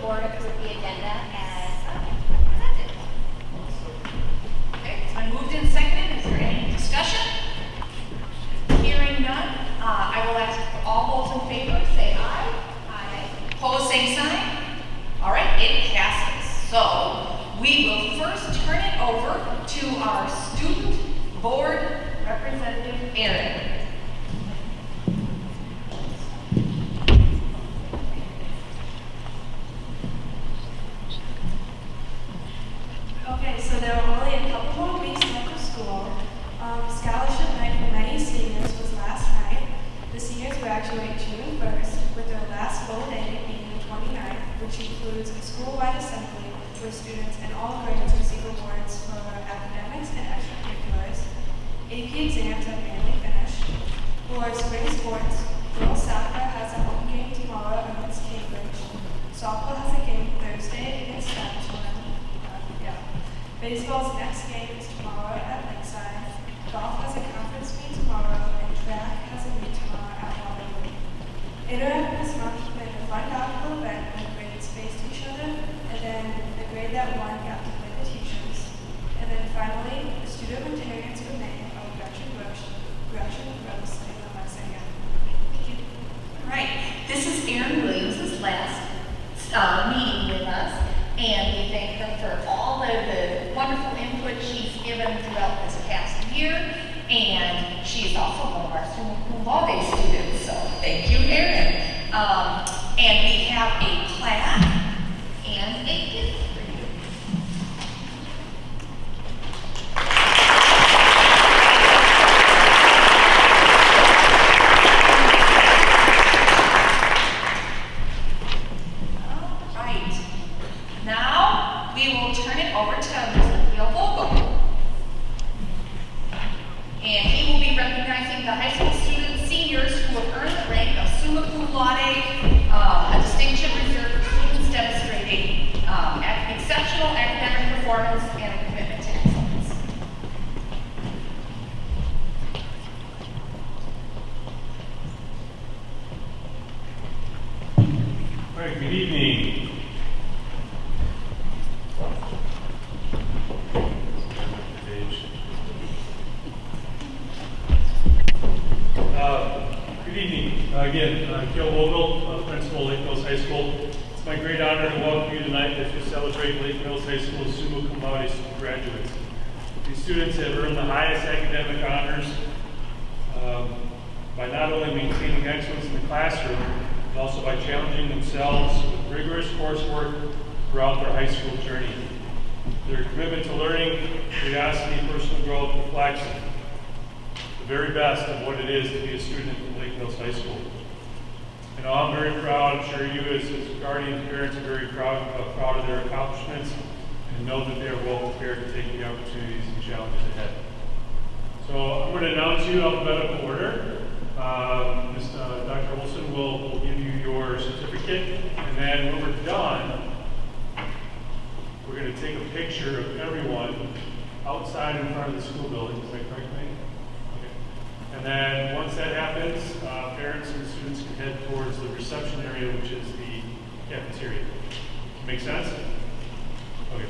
board approve the agenda as presented. Okay, it's been moved and seconded. Is there any discussion? Hearing none, I will ask for all those in favor, say aye. Aye. Opposed, same sign. All right, it passes. So we will first turn it over to our student board representative, Erin. Okay, so there are only a couple more weeks left of school. Scholarship night for many seniors was last night. The seniors graduate June 1st, with their last full day being the 29th, which includes a school-wide assembly where students in all grades receive awards for academics and extracurriculars. AP exams are mainly finished. For spring sports, girls soccer has a home game tomorrow against Cambridge. Softball has a game Thursday against Stafford. Baseball's next game is tomorrow at Lakeside. Golf has a conference meet tomorrow, and track has a meet tomorrow at Waterloo. Interact this month planned a fun outdoor event where grades faced each other, and then the grade that won got to play the teachers. And then finally, the student materials were named of Gretchen Gross, and the lesson again. Thank you. All right, this is Erin Williams' last meeting with us, and we thank her for all of the wonderful input she's given throughout this past year, and she's also one of our summa cum laude students, so thank you, Erin. And we have a plaque and a gift for you. All right. Now, we will turn it over to Mr. Bill Vogel. And he will be recognizing the high school students, seniors who have earned the rank of summa cum laude, a distinction reserved for students demonstrating exceptional academic performance and a commitment to excellence. All right, good evening. Good evening. Again, I'm Gil Vogel, Principal of Lake Mills High School. It's my great honor to welcome you tonight as we celebrate Lake Mills High School's summa cum laude graduates. These students have earned the highest academic honors by not only maintaining excellence in the classroom, but also by challenging themselves with rigorous coursework throughout their high school journey. Their commitment to learning, curiosity, and personal growth reflects the very best of what it is to be a student at Lake Mills High School. And I'm very proud, I'm sure you as guardian parents are very proud of their accomplishments and know that they are well prepared to take the opportunities and challenges ahead. So I'm going to announce you in alphabetical order. Dr. Olson will give you your certificate, and then when we're done, we're going to take a picture of everyone outside in front of the school building. Is that correct, Mike? Okay. And then once that happens, parents and students can head towards the reception area, which is the cafeteria. Make sense? Okay,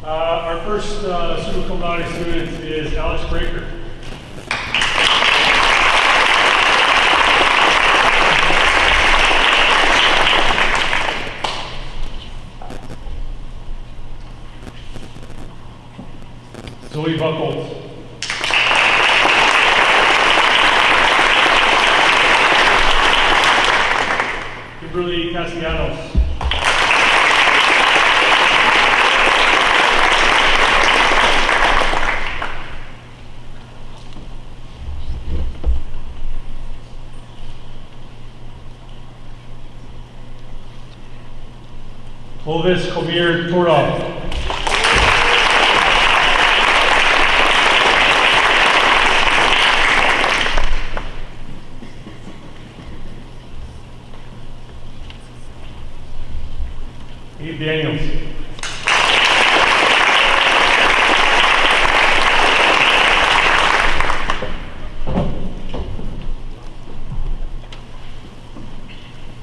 right. Our first summa cum laude student is Alex Breaker. Zoe Buckles. Kimberly Castellanos. Clovis Kobir Torov. Eve Daniels.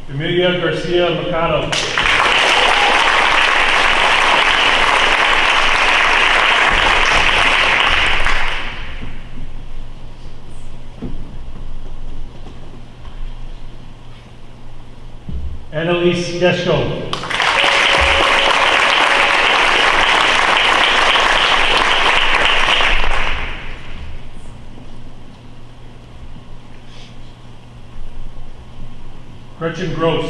Emilia Garcia Mercado. Annalise Deschko. Gretchen Gross.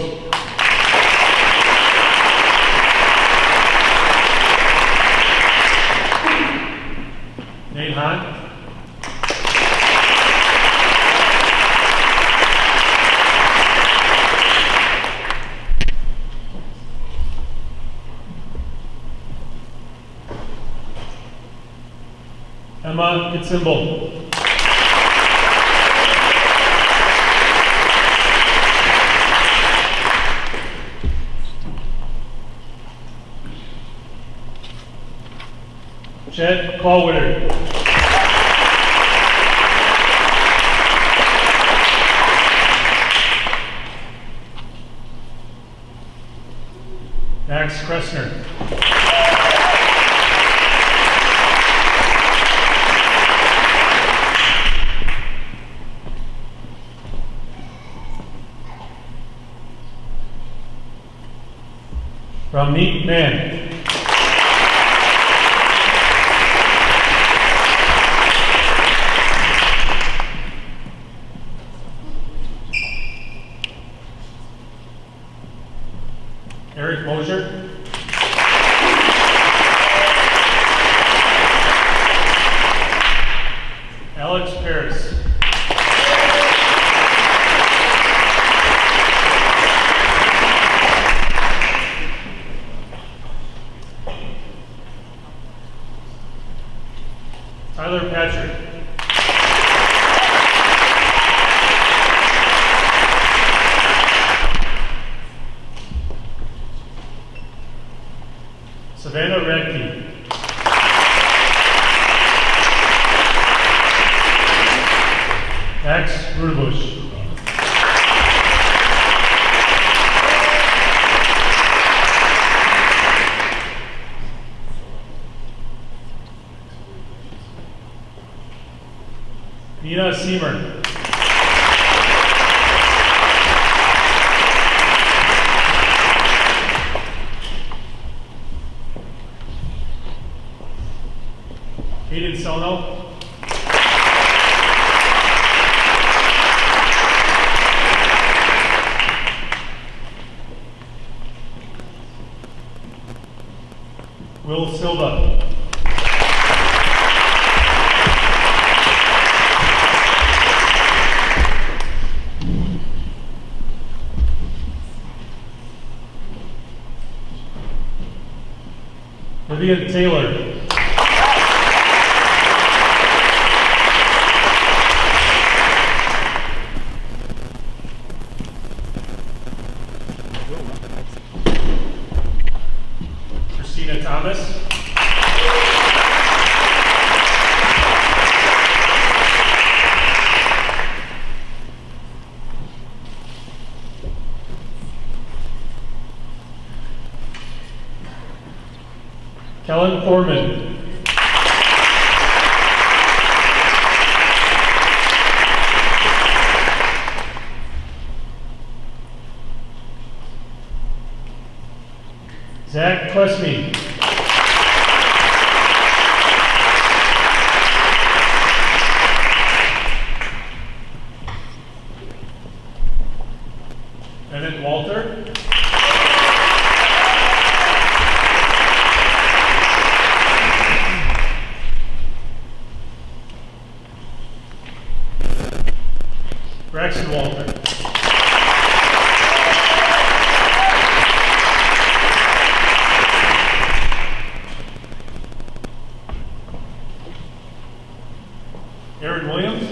Nate Hahn. Emma Kitsimble. Chet Callwitter. Max Kressner. Ramneet Mann. Eric Mosier. Alex Paris. Tyler Patrick. Savannah Radke. Max Rudebush. Nina Siemer. Hayden Sono. Will Silva. Vivian Taylor. Christina Thomas. Kellen Foreman. Zach Quesme. Bennett Walter. Braxton Walter. Aaron Williams.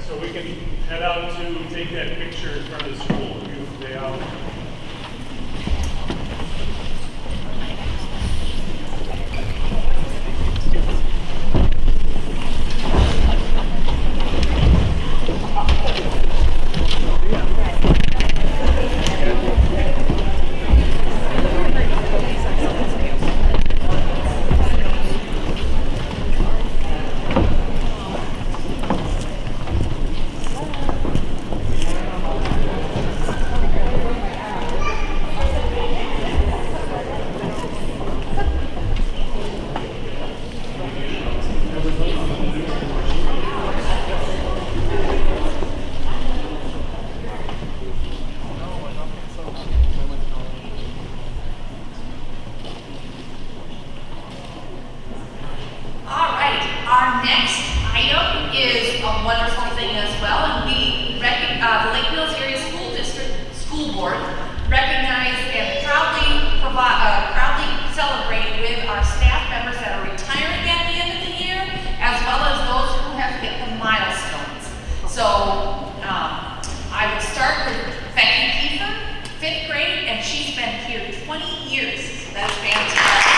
So we can head out to take that picture in front of the school. Beautiful day out. All right, our next item is a wonderful thing as well, and the Lake Mills Area School District School Board recognize and proudly celebrate with our staff members that are retiring at the end of the year, as well as those who have hit the milestones. So I would start with Becky Kiefer, 5th grade, and she's been here 20 years. So that's fantastic.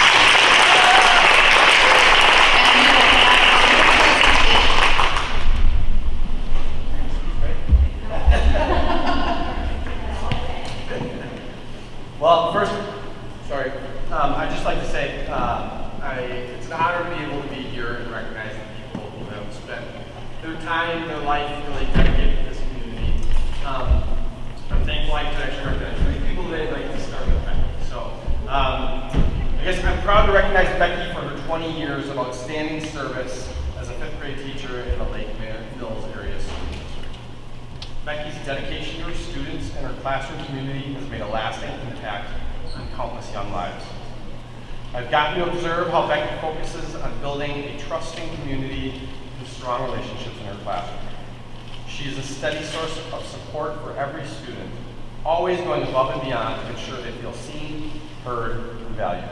Well, first, I'd just like to say it's an honor to be able to be here and recognize the people who have spent their time, their life, really dedicated to this community. I'm thankful I could actually recognize 3 people today. I'd like to start with Becky. So, I guess I'm proud to recognize Becky for her 20 years of outstanding service as a 5th grade teacher in the Lake Mills Area School District. Becky's dedication to her students and her classroom community has made a lasting impact on countless young lives. I've gotten to observe how Becky focuses on building a trusting community through strong relationships in her classroom. She is a steady source of support for every student, always going above and beyond to ensure they feel seen, heard, and valued.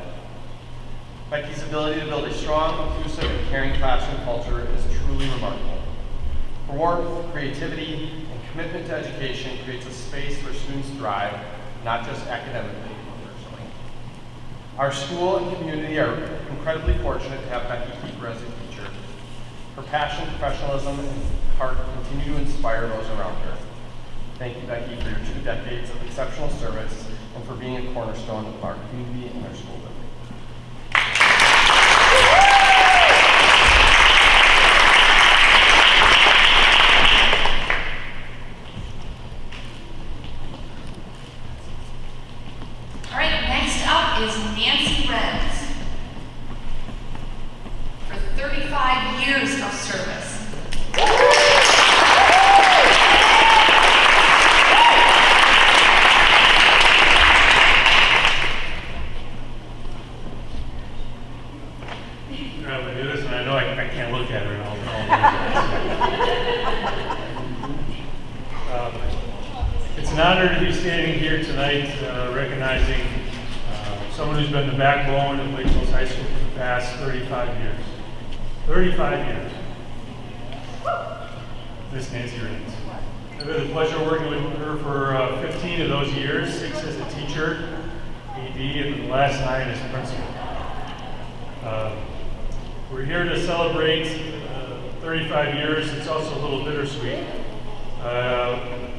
Becky's ability to build a strong, inclusive, and caring classroom culture is truly remarkable. Her warmth, creativity, and commitment to education creates a space where students thrive, not just academically, but personally. Our school and community are incredibly fortunate to have Becky Kiefer as a teacher. Her passion, professionalism, and heart continue to inspire those around her. Thank you, Becky, for your 2 decades of exceptional service and for being a cornerstone of our community and our school building. All right, next up is Nancy Renz for 35 years of service. I do this, and I know I can't look at her. It's an honor to be standing here tonight recognizing someone who's been the backbone of Lake Mills High School for the past 35 years. 35 years. Miss Nancy Renz. I've had the pleasure of working with her for 15 of those years, 6 as a teacher, AD, and the last 9 as principal. We're here to celebrate 35 years. It's also a little bittersweet.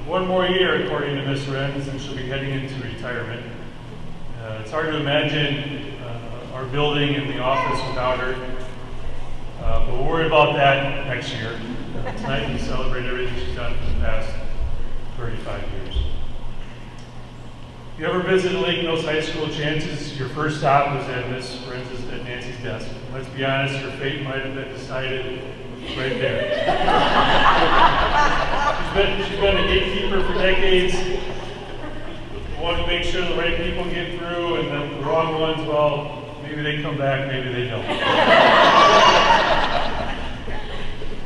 1 more year, according to Miss Renz, and she'll be heading into retirement. It's hard to imagine our building and the office without her, but we'll worry about that next year. Tonight we celebrate everything she's done for the past 35 years. If you ever visited Lake Mills High School, chances your first stop was at Miss Renz's, at Nancy's desk. Let's be honest, your fate might have been decided right there. She's been a gatekeeper for decades. We want to make sure the right people get through, and the wrong ones, well, maybe they come back, maybe they don't.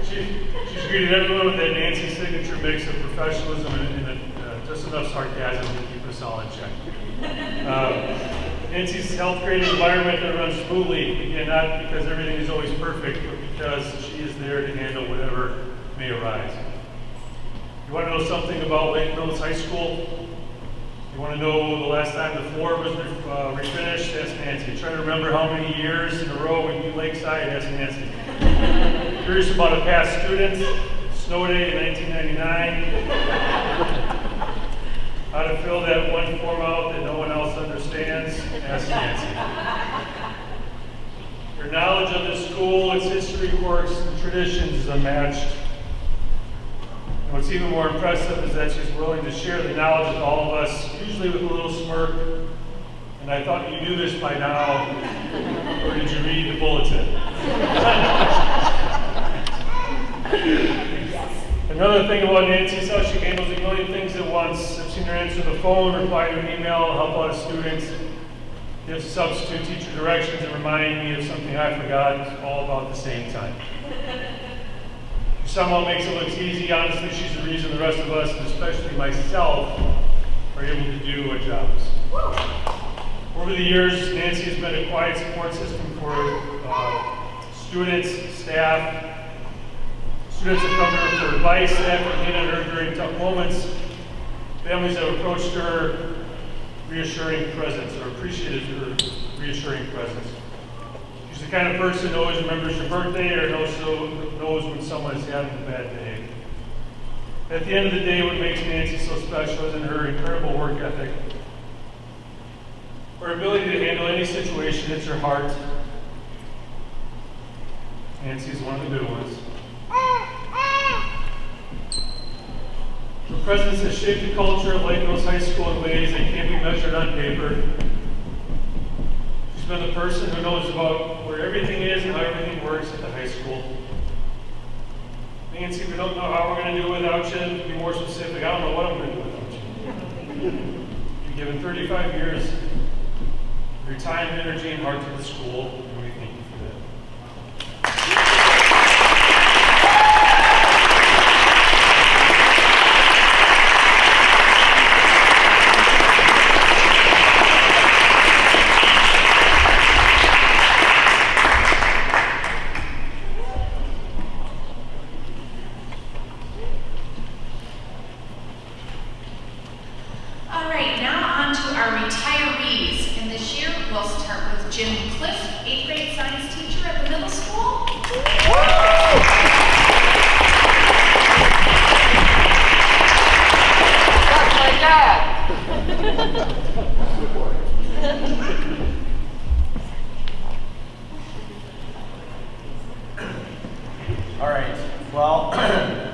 She's greeted everyone with that Nancy signature mix of professionalism and just enough sarcasm to keep us all in check. Nancy's helped create an environment that runs smoothly, again, not because everything is always perfect, but because she is there to handle whatever may arise. You want to know something about Lake Mills High School? You want to know the last time the floor was refinished? Ask Nancy. Try to remember how many years in a row we beat Lakeside? Ask Nancy. Curious about a past student? Snow day in 1999. How to fill that one form out that no one else understands? Ask Nancy. Your knowledge of the school, its history, quirks, and traditions is unmatched. And what's even more impressive is that she's willing to share the knowledge with all of us, usually with a little smirk. And I thought you knew this by now, or did you read the bulletin? Another thing about Nancy is how she handles a million things at once. I've seen her answer the phone, reply to an email, help out students, give substitute teacher directions, and remind me of something I forgot, all about the same time. She somehow makes it look easy. Honestly, she's the reason the rest of us, and especially myself, are able to do our jobs. Over the years, Nancy has been a quiet support system for students, staff. Students have come to her for advice, staff have leaned on her during tough moments. Families have approached her reassuring presence, or appreciated her reassuring presence. She's the kind of person who always remembers your birthday or knows when someone is having a bad day. At the end of the day, what makes Nancy so special isn't her incredible work ethic. Her ability to handle any situation, it's her heart. Nancy's one of the good ones. Her presence has shaped the culture of Lake Mills High School in ways that can't be measured on paper. She's been the person who knows about where everything is and how everything works at the high school. Nancy, we don't know how we're going to do it without you. To be more specific, I don't know what I'm going to do without you. You've given 35 years of your time, energy, and heart to the school, and we thank you for that. All right, now on to our retirees. And this year, we'll start with Jim Cliff, 8th grade science teacher at the middle school. That's my dad! All right, well,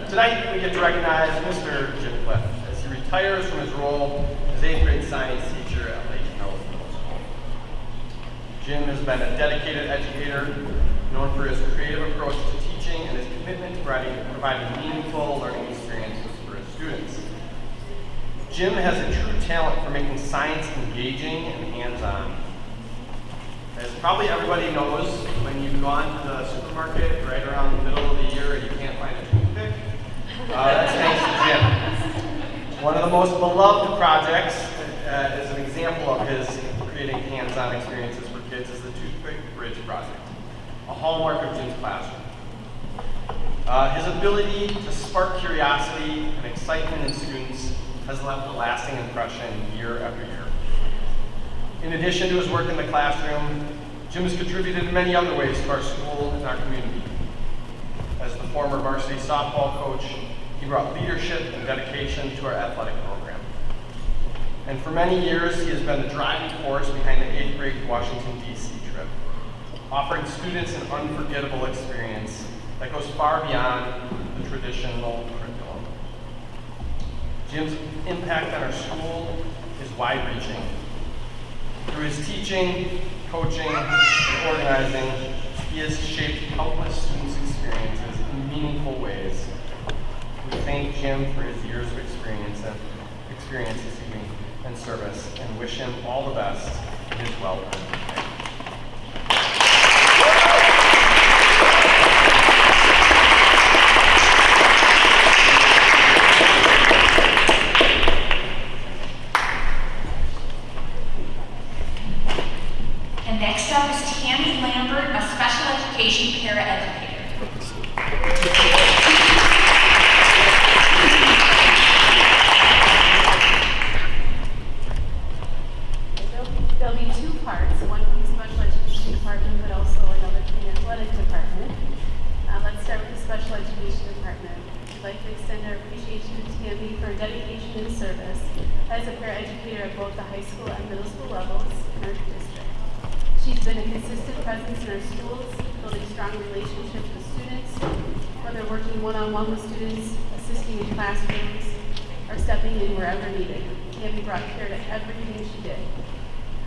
tonight we get to recognize Mr. Jim Cliff as he retires from his role as 8th grade science teacher at Lake Mills Middle School. Jim has been a dedicated educator, known for his creative approach to teaching and his commitment to providing meaningful learning experiences for his students. Jim has a true talent for making science engaging and hands-on. As probably everybody knows, when you've gone to the supermarket right around the middle of the year and you can't find a toothpick, that's thanks to Jim. One of the most beloved projects, as an example of his creating hands-on experiences for kids, is the Toothpick Bridge Project, a hallmark of Jim's classroom. His ability to spark curiosity and excitement in students has left a lasting impression year after year. In addition to his work in the classroom, Jim has contributed in many other ways to our school and our community. As the former varsity softball coach, he brought leadership and dedication to our athletic program. And for many years, he has been the driving force behind the 8th grade Washington, D.C. trip, offering students an unforgettable experience that goes far beyond the traditional curriculum. Jim's impact on our school is wide-reaching. Through his teaching, coaching, and organizing, he has shaped countless students' experiences in meaningful ways. We thank Jim for his years of experience and service, and wish him all the best in his well-earned retirement. And next up is Tammy Lambert, a special education paraeducator. Special Education Department. We'd like to extend our appreciation to Tammy for her dedication and service as a paraeducator at both the high school and middle school levels in our district. She's been a consistent presence in our schools, building strong relationships with students, whether working one-on-one with students, assisting in classrooms, or stepping in wherever needed. Tammy brought care to everything she did.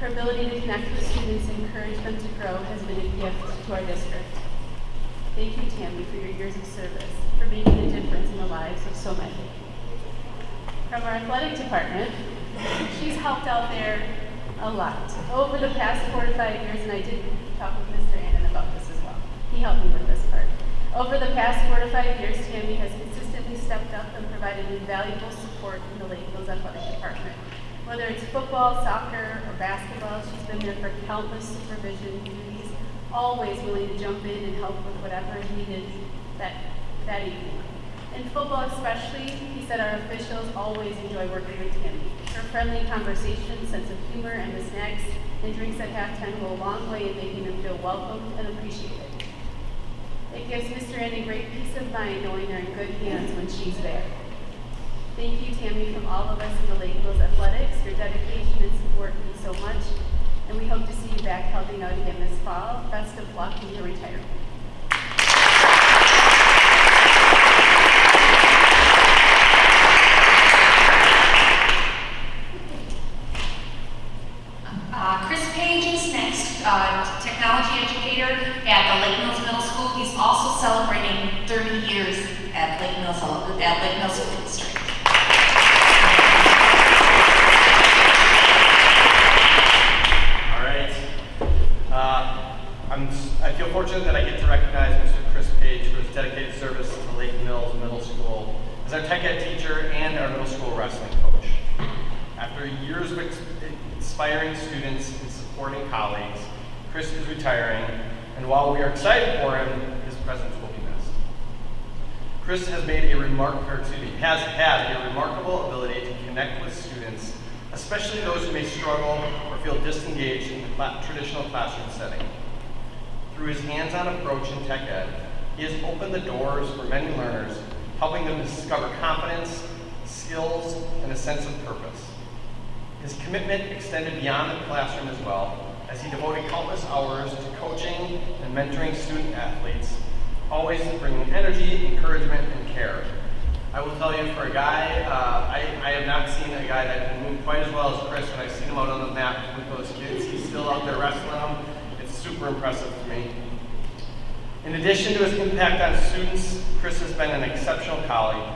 Her ability to connect with students and encourage them to grow has been a gift to our district. Thank you, Tammy, for your years of service, for making a difference in the lives of so many. From our athletic department, she's helped out there a lot. Over the past 4 to 5 years, and I did talk with Mr. Annan about this as well. He helped me with this part. Over the past 4 to 5 years, Tammy has consistently stepped up and provided invaluable support in the Lake Hills Athletic Department. Whether it's football, soccer, or basketball, she's been there for countless supervision duties, always willing to jump in and help with whatever is needed that evening. In football especially, he said our officials always enjoy working with Tammy. Her friendly conversation, sense of humor, and the snacks and drinks at halftime go a long way in making them feel welcome and appreciated. It gives Mr. Ann a great peace of mind knowing they're in good hands when she's there. Thank you, Tammy, from all of us in the Lake Hills Athletics. Your dedication and support means so much, and we hope to see you back helping out again this fall. Best of luck in your retirement. Chris Page is next, technology educator at the Lake Mills Middle School. He's also celebrating 30 years at Lake Mills School District. All right. I feel fortunate that I get to recognize Mr. Chris Page for his dedicated service to Lake Mills Middle School as our tech ed teacher and our middle school wrestling coach. After years of inspiring students and supporting colleagues, Chris is retiring, and while we are excited for him, his presence will be missed. Chris has had a remarkable ability to connect with students, especially those who may struggle or feel disengaged in the traditional classroom setting. Through his hands-on approach in tech ed, he has opened the doors for many learners, helping them discover confidence, skills, and a sense of purpose. His commitment extended beyond the classroom as well, as he devoted countless hours to coaching and mentoring student athletes, always bringing energy, encouragement, and care. I will tell you, for a guy, I have not seen a guy that can move quite as well as Chris. When I've seen him out on the mat with those kids, he's still out there wrestling them. It's super impressive to me. In addition to his impact on students, Chris has been an exceptional colleague,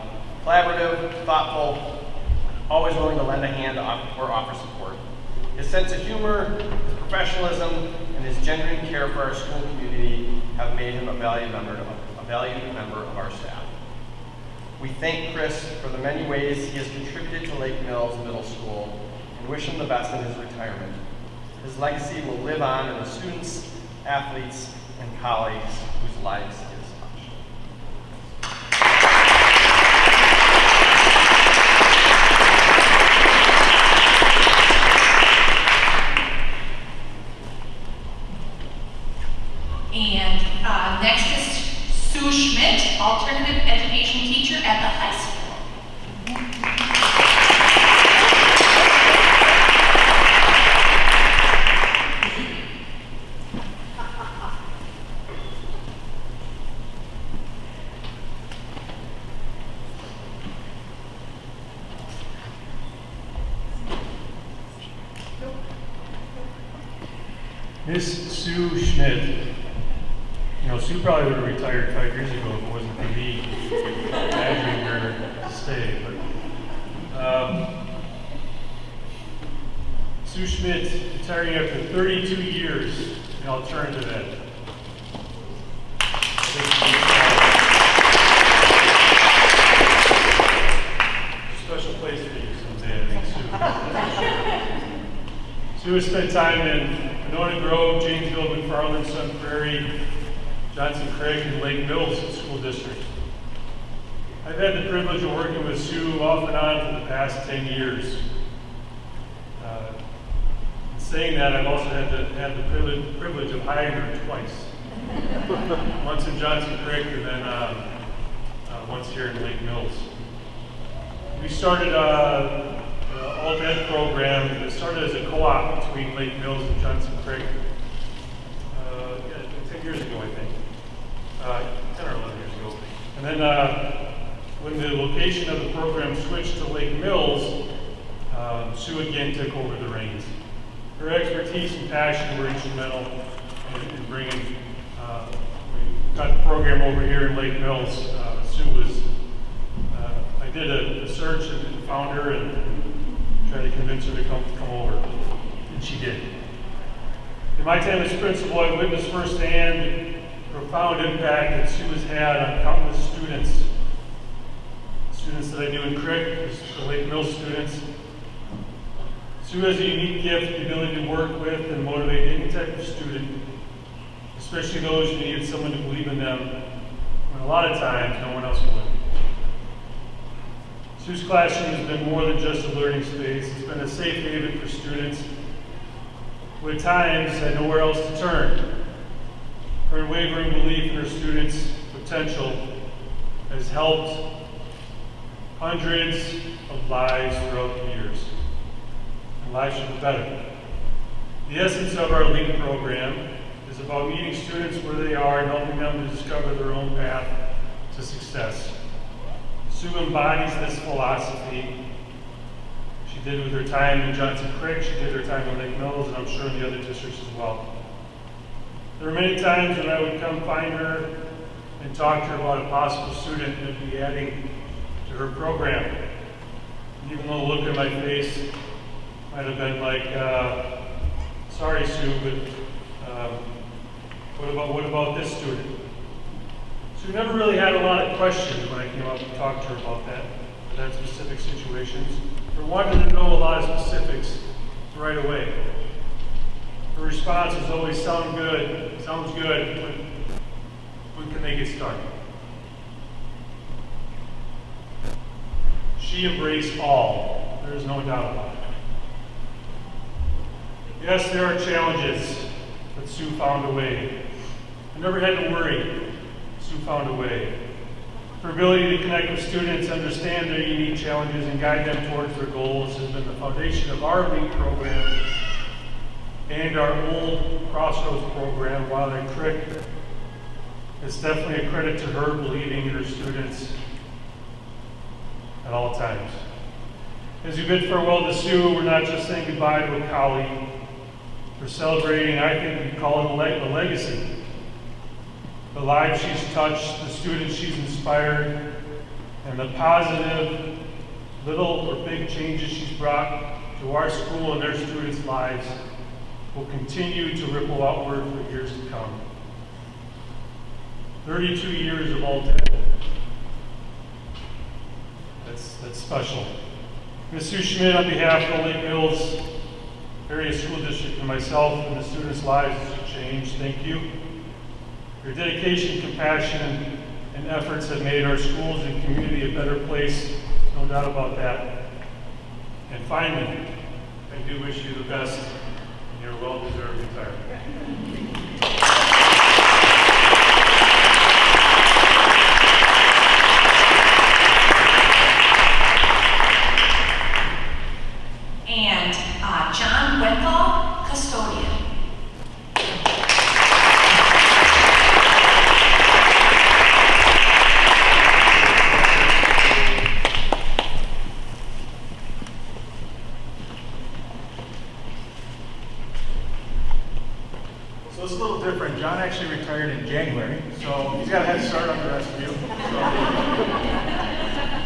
collaborative, thoughtful, always willing to lend a hand or offer support. His sense of humor, his professionalism, and his genuine care for our school community have made him a valued member of our staff. We thank Chris for the many ways he has contributed to Lake Mills Middle School and wish him the best in his retirement. His legacy will live on in the students, athletes, and colleagues whose lives he has touched. And next is Sue Schmidt, alternative education teacher at the high school. Miss Sue Schmidt. You know, Sue probably would have retired 5 years ago if it wasn't for me badgering her to stay. But Sue Schmidt retiring after 32 years in alternative ed. Special place for you someday, I think, Sue. Sue has spent time in Winona Grove, Janesville, McFarland, Sun Prairie, Johnson Craig, and Lake Mills School District. I've had the privilege of working with Sue off and on for the past 10 years. In saying that, I've also had the privilege of hiring her twice. Once in Johnson Creek and then once here in Lake Mills. We started an alt-ed program that started as a co-op between Lake Mills and Johnson Creek 10 years ago, I think. 10 or 11 years ago. And then when the location of the program switched to Lake Mills, Sue again took over the reins. Her expertise and passion were instrumental in bringing, we got the program over here in Lake Mills. Sue was, I did a search and found her and tried to convince her to come over, and she did. In my time as principal, I witnessed firsthand the profound impact that Sue has had on countless students. Students that I knew in Crick, the Lake Mills students. Sue has a unique gift, the ability to work with and motivate any type of student, especially those who needed someone to believe in them, when a lot of times no one else would. Sue's classroom has been more than just a learning space. It's been a safe haven for students who at times had nowhere else to turn. Her unwavering belief in her students' potential has helped hundreds of lives throughout the years. And lives should be better. The essence of our LEAP program is about meeting students where they are and helping them to discover their own path to success. Sue embodies this philosophy. She did with her time in Johnson Creek, she did her time in Lake Mills, and I'm sure in the other districts as well. There were many times when I would come find her and talk to her about a possible student that would be adding to her program. And even though the look on my face might have been like, sorry Sue, but what about this student? Sue never really had a lot of questions when I came up and talked to her about that specific situations, or wanted to know a lot of specifics right away. Her response was always, sounds good, but when can they get started? She embraced all, there is no doubt about it. Yes, there are challenges, but Sue found a way. I never had to worry, Sue found a way. Her ability to connect with students, understand their unique challenges, and guide them towards their goals has been the foundation of our LEAP program and our old Crossroads program while at Crick. It's definitely a credit to her believing in her students at all times. As we bid farewell to Sue, we're not just saying goodbye to a colleague. We're celebrating, I think we can call it a legacy. The lives she's touched, the students she's inspired, and the positive little or big changes she's brought to our school and their students' lives will continue to ripple outward for years to come. 32 years of alt-ed. That's special. Ms. Sue Schmidt, on behalf of the Lake Mills Area School District and myself and the students' lives changed, thank you. Your dedication, compassion, and efforts have made our schools and community a better place, no doubt about that. And finally, I do wish you the best in your well-deserved retirement. And John Wethall, custodian. So it's a little different. John actually retired in January, so he's got a head start on the rest of you. So,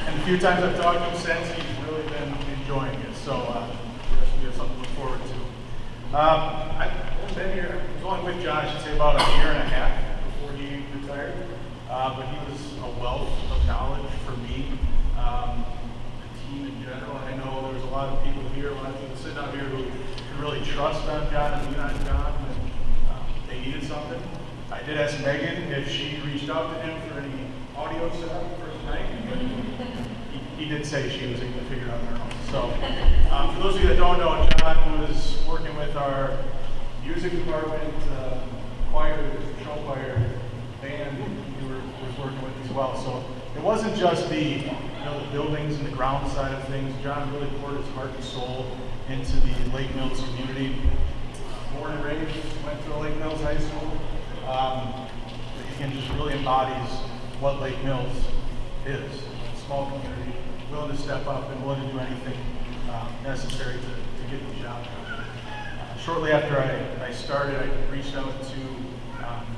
and a few times I've talked to him since, he's really been enjoying it. So the rest of you have something to look forward to. I've been here, I was only with John, I should say, about a year and a half before he retired. But he was a wealth of knowledge for me, the team in general. I know there's a lot of people here, a lot of people sitting out here who can really trust on John and lean on John. They needed something. I did ask Megan if she reached out to him for any audio setup for tonight, but he did say she was able to figure it out on her own. So, for those of you that don't know, John was working with our music department, choir, show choir, band. He was was working with as well. So it wasn't just the buildings and the ground side of things. John really poured his heart and soul into the Lake Mills community. Born and raised, went to Lake Mills High School. Again, just really embodies what Lake Mills is. A small community, willing to step up and willing to do anything necessary to get the job done. Shortly after I started, I reached out to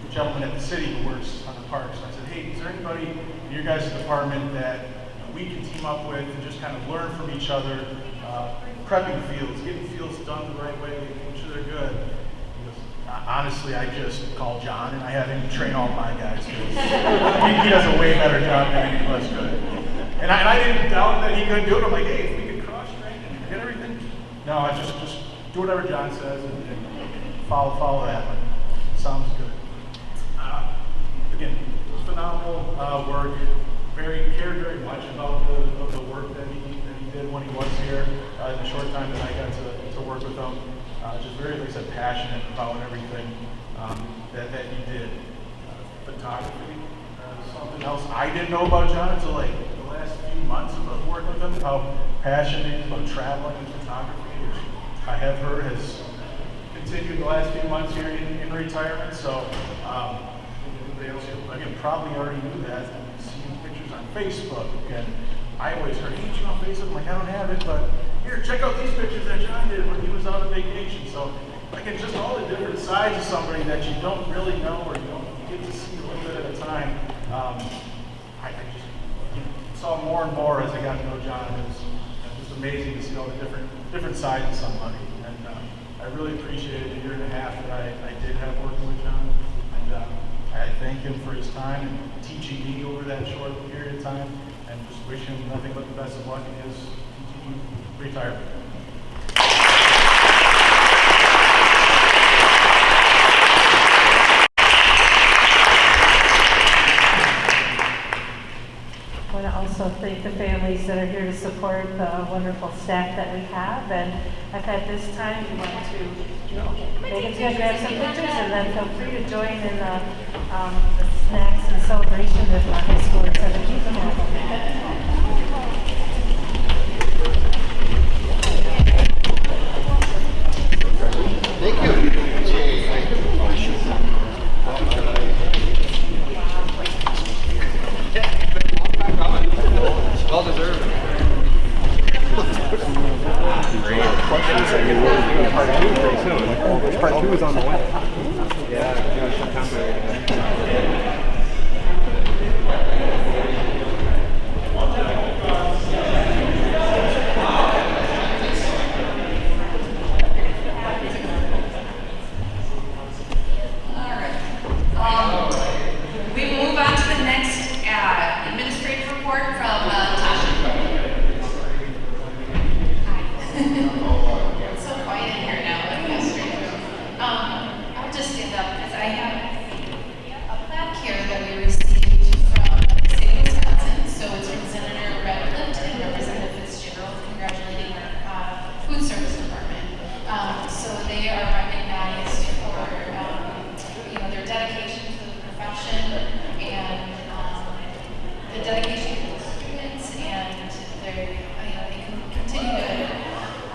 the gentleman at the city who works on the parks. And I said, hey, is there anybody in your guys' department that we can team up with and just kind of learn from each other, prepping fields, getting fields done the right way, making sure they're good. He goes, honestly, I just called John and I had him train all my guys. He does a way better job than any of us could. And I didn't doubt that he couldn't do it. I'm like, hey, if we could cross-train and get everything. No, I just do whatever John says and follow that. Sounds good. Again, phenomenal work. Cared very much about the work that he did when he was here. In the short time that I got to work with him, just very, like I said, passionate about everything that he did. Photography, something else I didn't know about John until like the last few months of working with him. How passionate he is about traveling and photography, which I have heard has continued the last few months here in retirement. So, everybody else, again, probably already knew that. Seeing pictures on Facebook, and I always heard, hey, you on Facebook? I'm like, I don't have it, but here, check out these pictures that John did when he was on vacation. So, again, just all the different sides of somebody that you don't really know or you get to see a little bit at a time. I just saw more and more as I got to know John. It was amazing to see all the different sides of somebody. And I really appreciated the year and a half that I did have working with John. And I thank him for his time and teaching me over that short period of time, and just wish him nothing but the best of luck in his continued retirement. I want to also thank the families that are here to support the wonderful staff that we have. And if at this time you want to, Megan's going to grab some pictures, and then feel free to join in the snacks and celebration if our high schoolers have to keep them all. Well deserved. Part 2 is on the way. We move on to the next administrative report from Tasha. It's so quiet in here now, like yesterday. I'll just stand up because I have a plaque here that we received from the state of Wisconsin. So it's from Senator Radcliffe and Representative Fitzgerald congratulating our food service department. So they are recognized for their dedication to the profession and the dedication to the students, and they continue to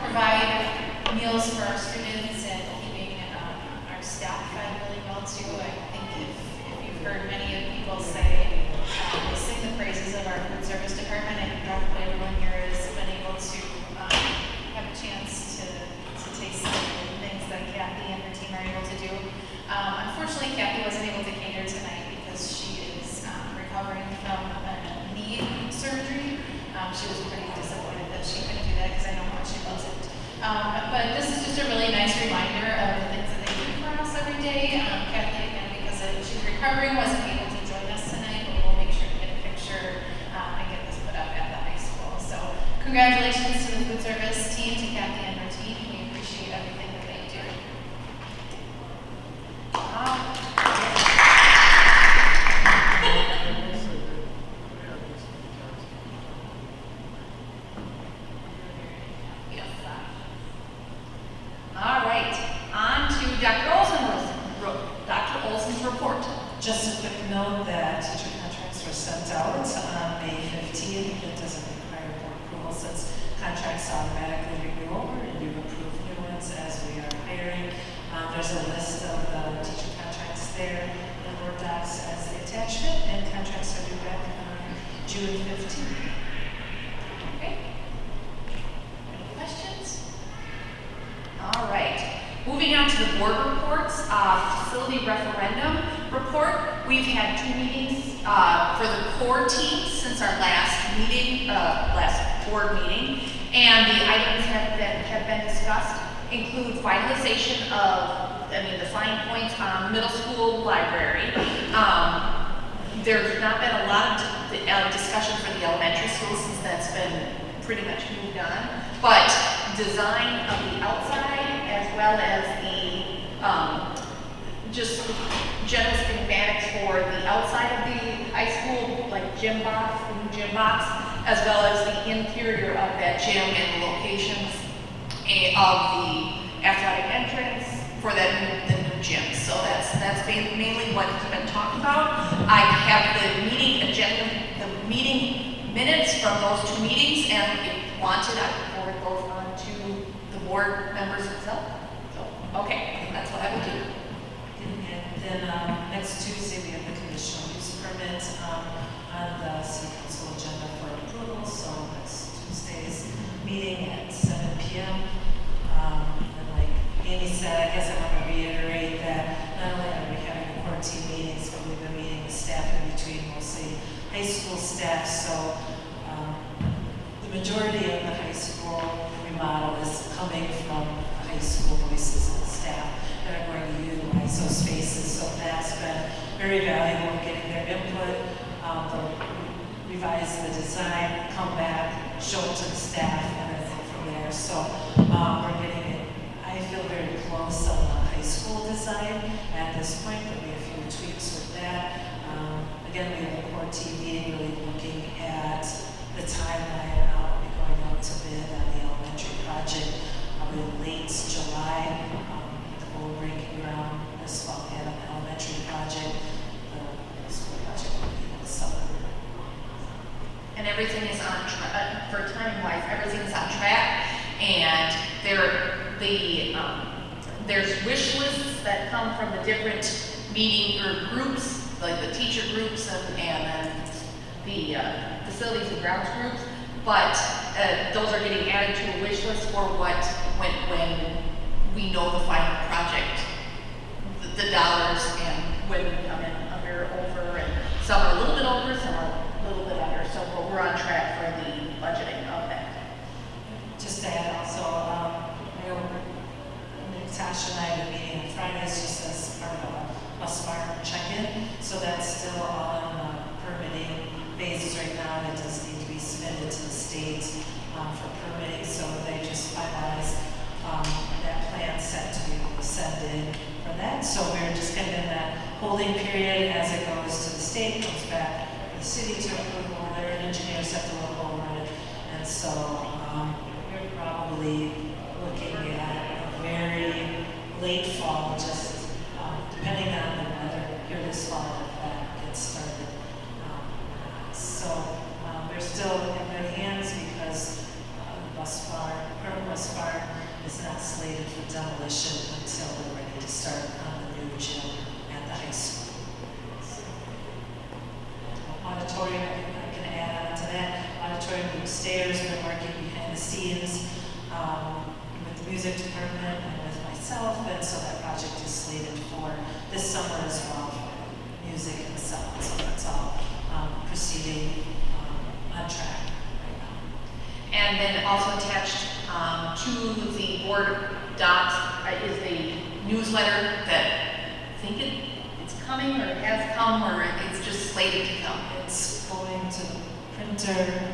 provide meals for our students and keeping our staff fed really well too. I think if you've heard many of people say, they sing the praises of our food service department, and probably everyone here has been able to have a chance to taste some of the things that Kathy and her team are able to do. Unfortunately, Kathy wasn't able to cater tonight because she is recovering from a knee surgery. She was pretty disappointed that she couldn't do that because I know how much she loves it. But this is just a really nice reminder of the things that they do for us every day. Kathy, again, because she's recovering, wasn't able to join us tonight, but we'll make sure to get a picture and get this put up at the high school. So congratulations to the food service team, to Kathy and her team. We appreciate everything that they do. All right, on to Dr. Olson's report. Just a quick note that teacher contracts 2014. It doesn't require board approval since contracts automatically renew over and you've approved new ones as we are hiring. There's a list of the teacher contracts there in Word docs as the attachment, and contracts are due back on June 15th. Okay. Any questions? All right. Moving on to the board reports, facility referendum report. We've had 2 meetings for the core team since our last meeting, last board meeting, and the items that have been discussed include finalization of, the fine points on middle school library. There's not been a lot of discussion for the elementary school since that's been pretty much moved on, but design of the outside as well as the just general schematics for the outside of the high school, like gym box, the new gym box, as well as the interior of that gym and the locations of the athletic entrance for the new gym. So that's mainly what has been talked about. I have the meeting agenda, the meeting minutes from those 2 meetings, and if wanted, I could forward those on to the board members itself. So, okay, that's what I will do. And then next Tuesday, we have the conditional use permit on the city council agenda for approval. So next Tuesday's meeting at 7 p.m. And like Amy said, I guess I want to reiterate that not only are we having the core team meetings, but we've been meeting with staff in between, mostly high school staff. So the majority of the high school remodel is coming from high school voices and staff that are going to utilize those spaces. So that's been very valuable, getting their input. They'll revise the design, come back, show it to the staff, and everything from there. So we're getting it, I feel very close on the high school design at this point. There'll be a few tweaks with that. Again, we have a core team meeting really looking at the timeline. I'll be going out to bid on the elementary project probably late July. The whole breaking ground this fall yet on the elementary project. The school project will be in the summer. And everything is on track, for time-wise, everything is on track, and there's wish lists that come from the different meeting or groups, like the teacher groups and then the facilities and grounds groups, but those are getting added to a wish list for when we know the final project, the dollars, and when we come in under, over, and some are a little bit over, some are a little bit under, so we're on track for the budgeting of that. Just to add also, Natasha and I have been meeting on Fridays just as part of a bus farm check-in. So that's still on permitting phases right now. It does need to be submitted to the state for permitting. So they just finalized that plan set to be able to send in for that. So we're just kind of in that holding period as it goes to the state, comes back for the city to approve over there, and engineers have to look over it. And so we're probably looking at a very late fall, just depending on the weather here this fall, if that gets started. So we're still in good hands because current bus barn is not slated for demolition until they're ready to start on the new gym at the high school. So, auditorium, I can add on to that. Auditorium upstairs, we're working behind the scenes with the music department and with myself, and so that project is slated for this summer as well for music and sound. So that's all proceeding on track right now. And then also attached to the board docs is the newsletter that I think it's coming, or it has come, or it's just slated to come. It's going to the printer.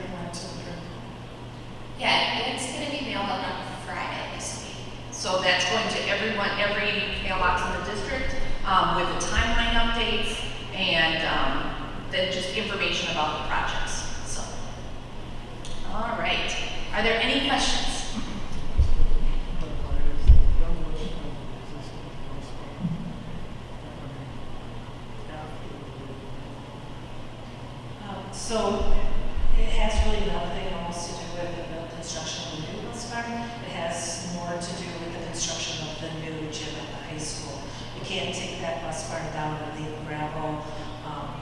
Yeah, it's gonna be mailed out on Friday this week. So that's going to everyone, every mailbox in the district with the timeline updates and then just information about the projects. So, all right. Are there any questions? So it has really nothing almost to do with the construction of the new bus barn. It has more to do with the construction of the new gym at the high school. We can't take that bus barn down and leave gravel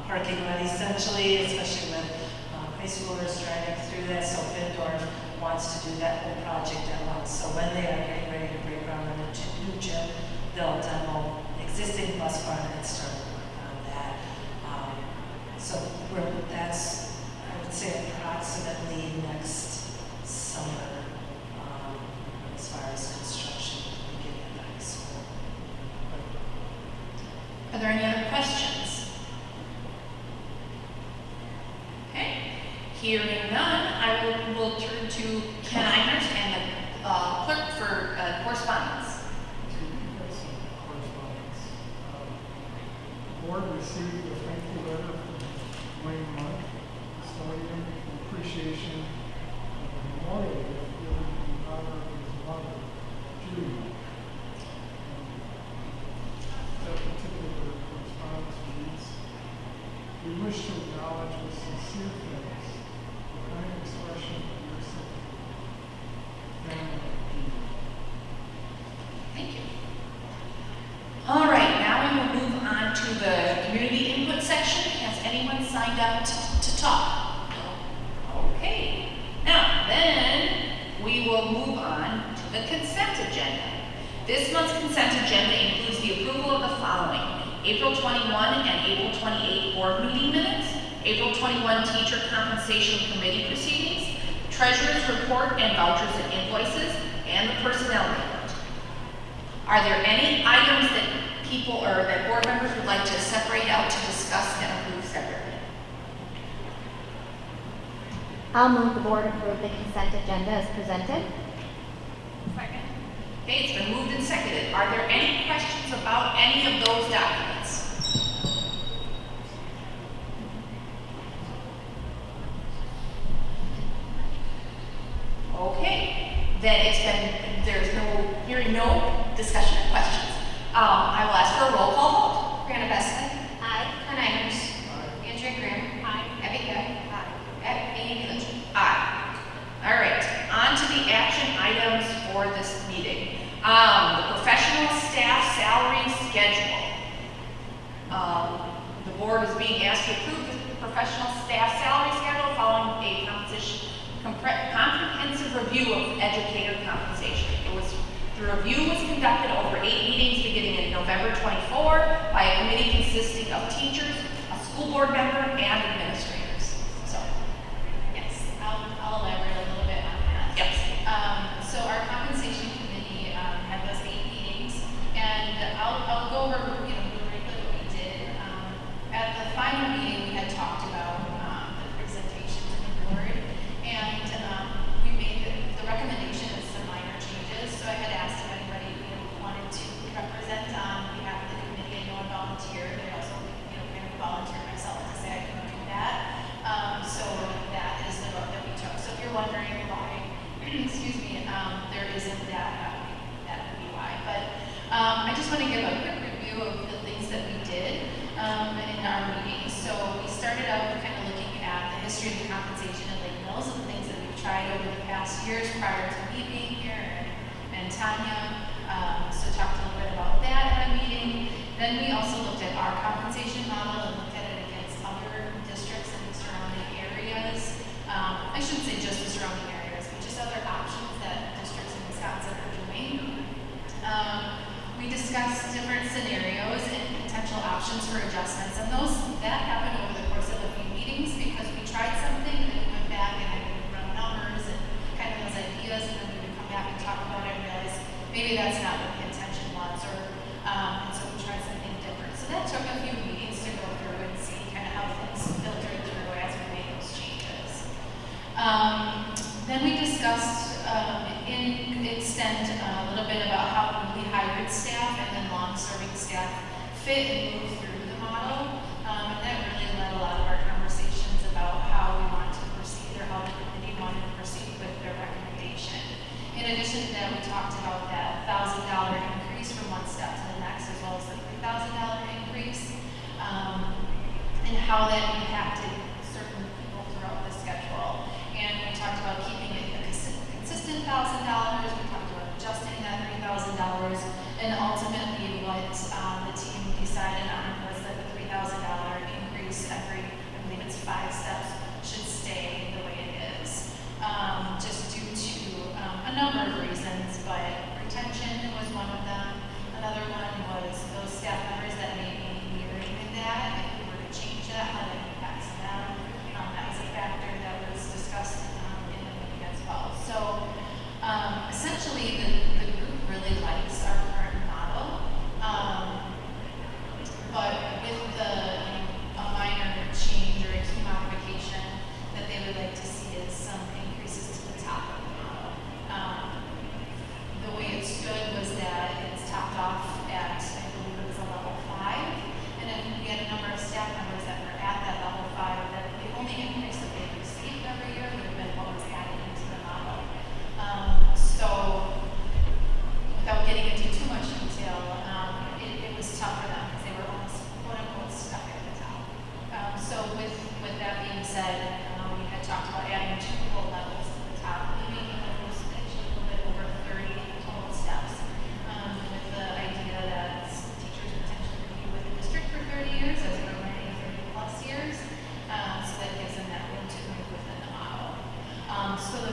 parking lot essentially, especially with high schoolers driving through that. So Findorf wants to do that whole project at once. So when they are getting ready to break ground on the new gym, they'll demo existing bus barn and start work on that. So that's, I would say, approximately next summer as far as construction beginning at the high school. Are there any other questions? Okay, hearing none, I will turn to Ken Einers and the clerk for correspondence. Correspondence. The board received a thank you letter from Wayne Monk, custodian, in appreciation of the memorial gift given in honor of his mother, Judy. That particular correspondence reads, "We wish to acknowledge with sincere thanks the kind expression of your sympathy. Family of Judy." Thank you. All right, now we will move on to the community input section. Has anyone signed up to talk? No. Okay. Now, then we will move on to the consent agenda. This month's consent agenda includes the approval of the following: April 21 and April 28 board meeting minutes, April 21 teacher compensation committee proceedings, treasurer's report and vouchers and invoices, and the personnel report. Are there any items that people or that board members would like to separate out to discuss and approve separately? I'll move the board approve the consent agenda as presented. Second. Okay, it's been moved and seconded. Are there any questions about any of those documents? Okay, then there's no, hearing no discussion or questions. I will ask for a roll call vote. Brianna Bessman. Aye. Ken Einers. Andrea Graham. Aye. Abby Gill. Aye. Amy Lynch. Aye. All right, on to the action items for this meeting. The professional staff salary schedule. The board is being asked to approve the professional staff salary schedule following a comprehensive review of educator compensation. The review was conducted over 8 meetings beginning in November 24 by a committee consisting of teachers, a school board member, and administrators. So, Yes, I'll elaborate a little bit on that. yes. So our compensation committee had those 8 meetings, and I'll go over, briefly what we did. At the final meeting, we had talked about the presentation to the board, and we made the recommendation of some minor changes. So I had asked if anybody wanted to represent on behalf of the committee. I know I volunteered. I also kind of volunteered myself to say I can do that. So that is the road that we took. So if you're wondering why, excuse me, there isn't that would be why. But I just want to give a quick review of the things that we did in our meeting. So we started out kind of looking at the history of the compensation of Lake Mills and the things that we've tried over the past years prior to me being here and Tanya. So talked a little bit about that at a meeting. Then we also looked at our compensation model and looked at it against other districts in the surrounding areas. I shouldn't say just the surrounding areas, but just other options that districts in Wisconsin are doing. We discussed different scenarios and potential options for adjustments, and that happened over the course of a few meetings because we tried something and then we went back and I would run numbers and kind of those ideas, and then we would come back and talk about it and realize maybe that's not what the intention was, and so we tried something different. So that took a few meetings to go through and see kind of how things filtered through as we made those changes. Then we discussed in extent a little bit about how newly hired staff and then long-serving staff fit and move through the model, and that really led a lot of our conversations about how we want to proceed or how the committee wanted to proceed with their recommendation. In addition to that, we talked about that $1,000 increase from one step to the next, as well as the $3,000 increase, and how that impacted certain people throughout the schedule.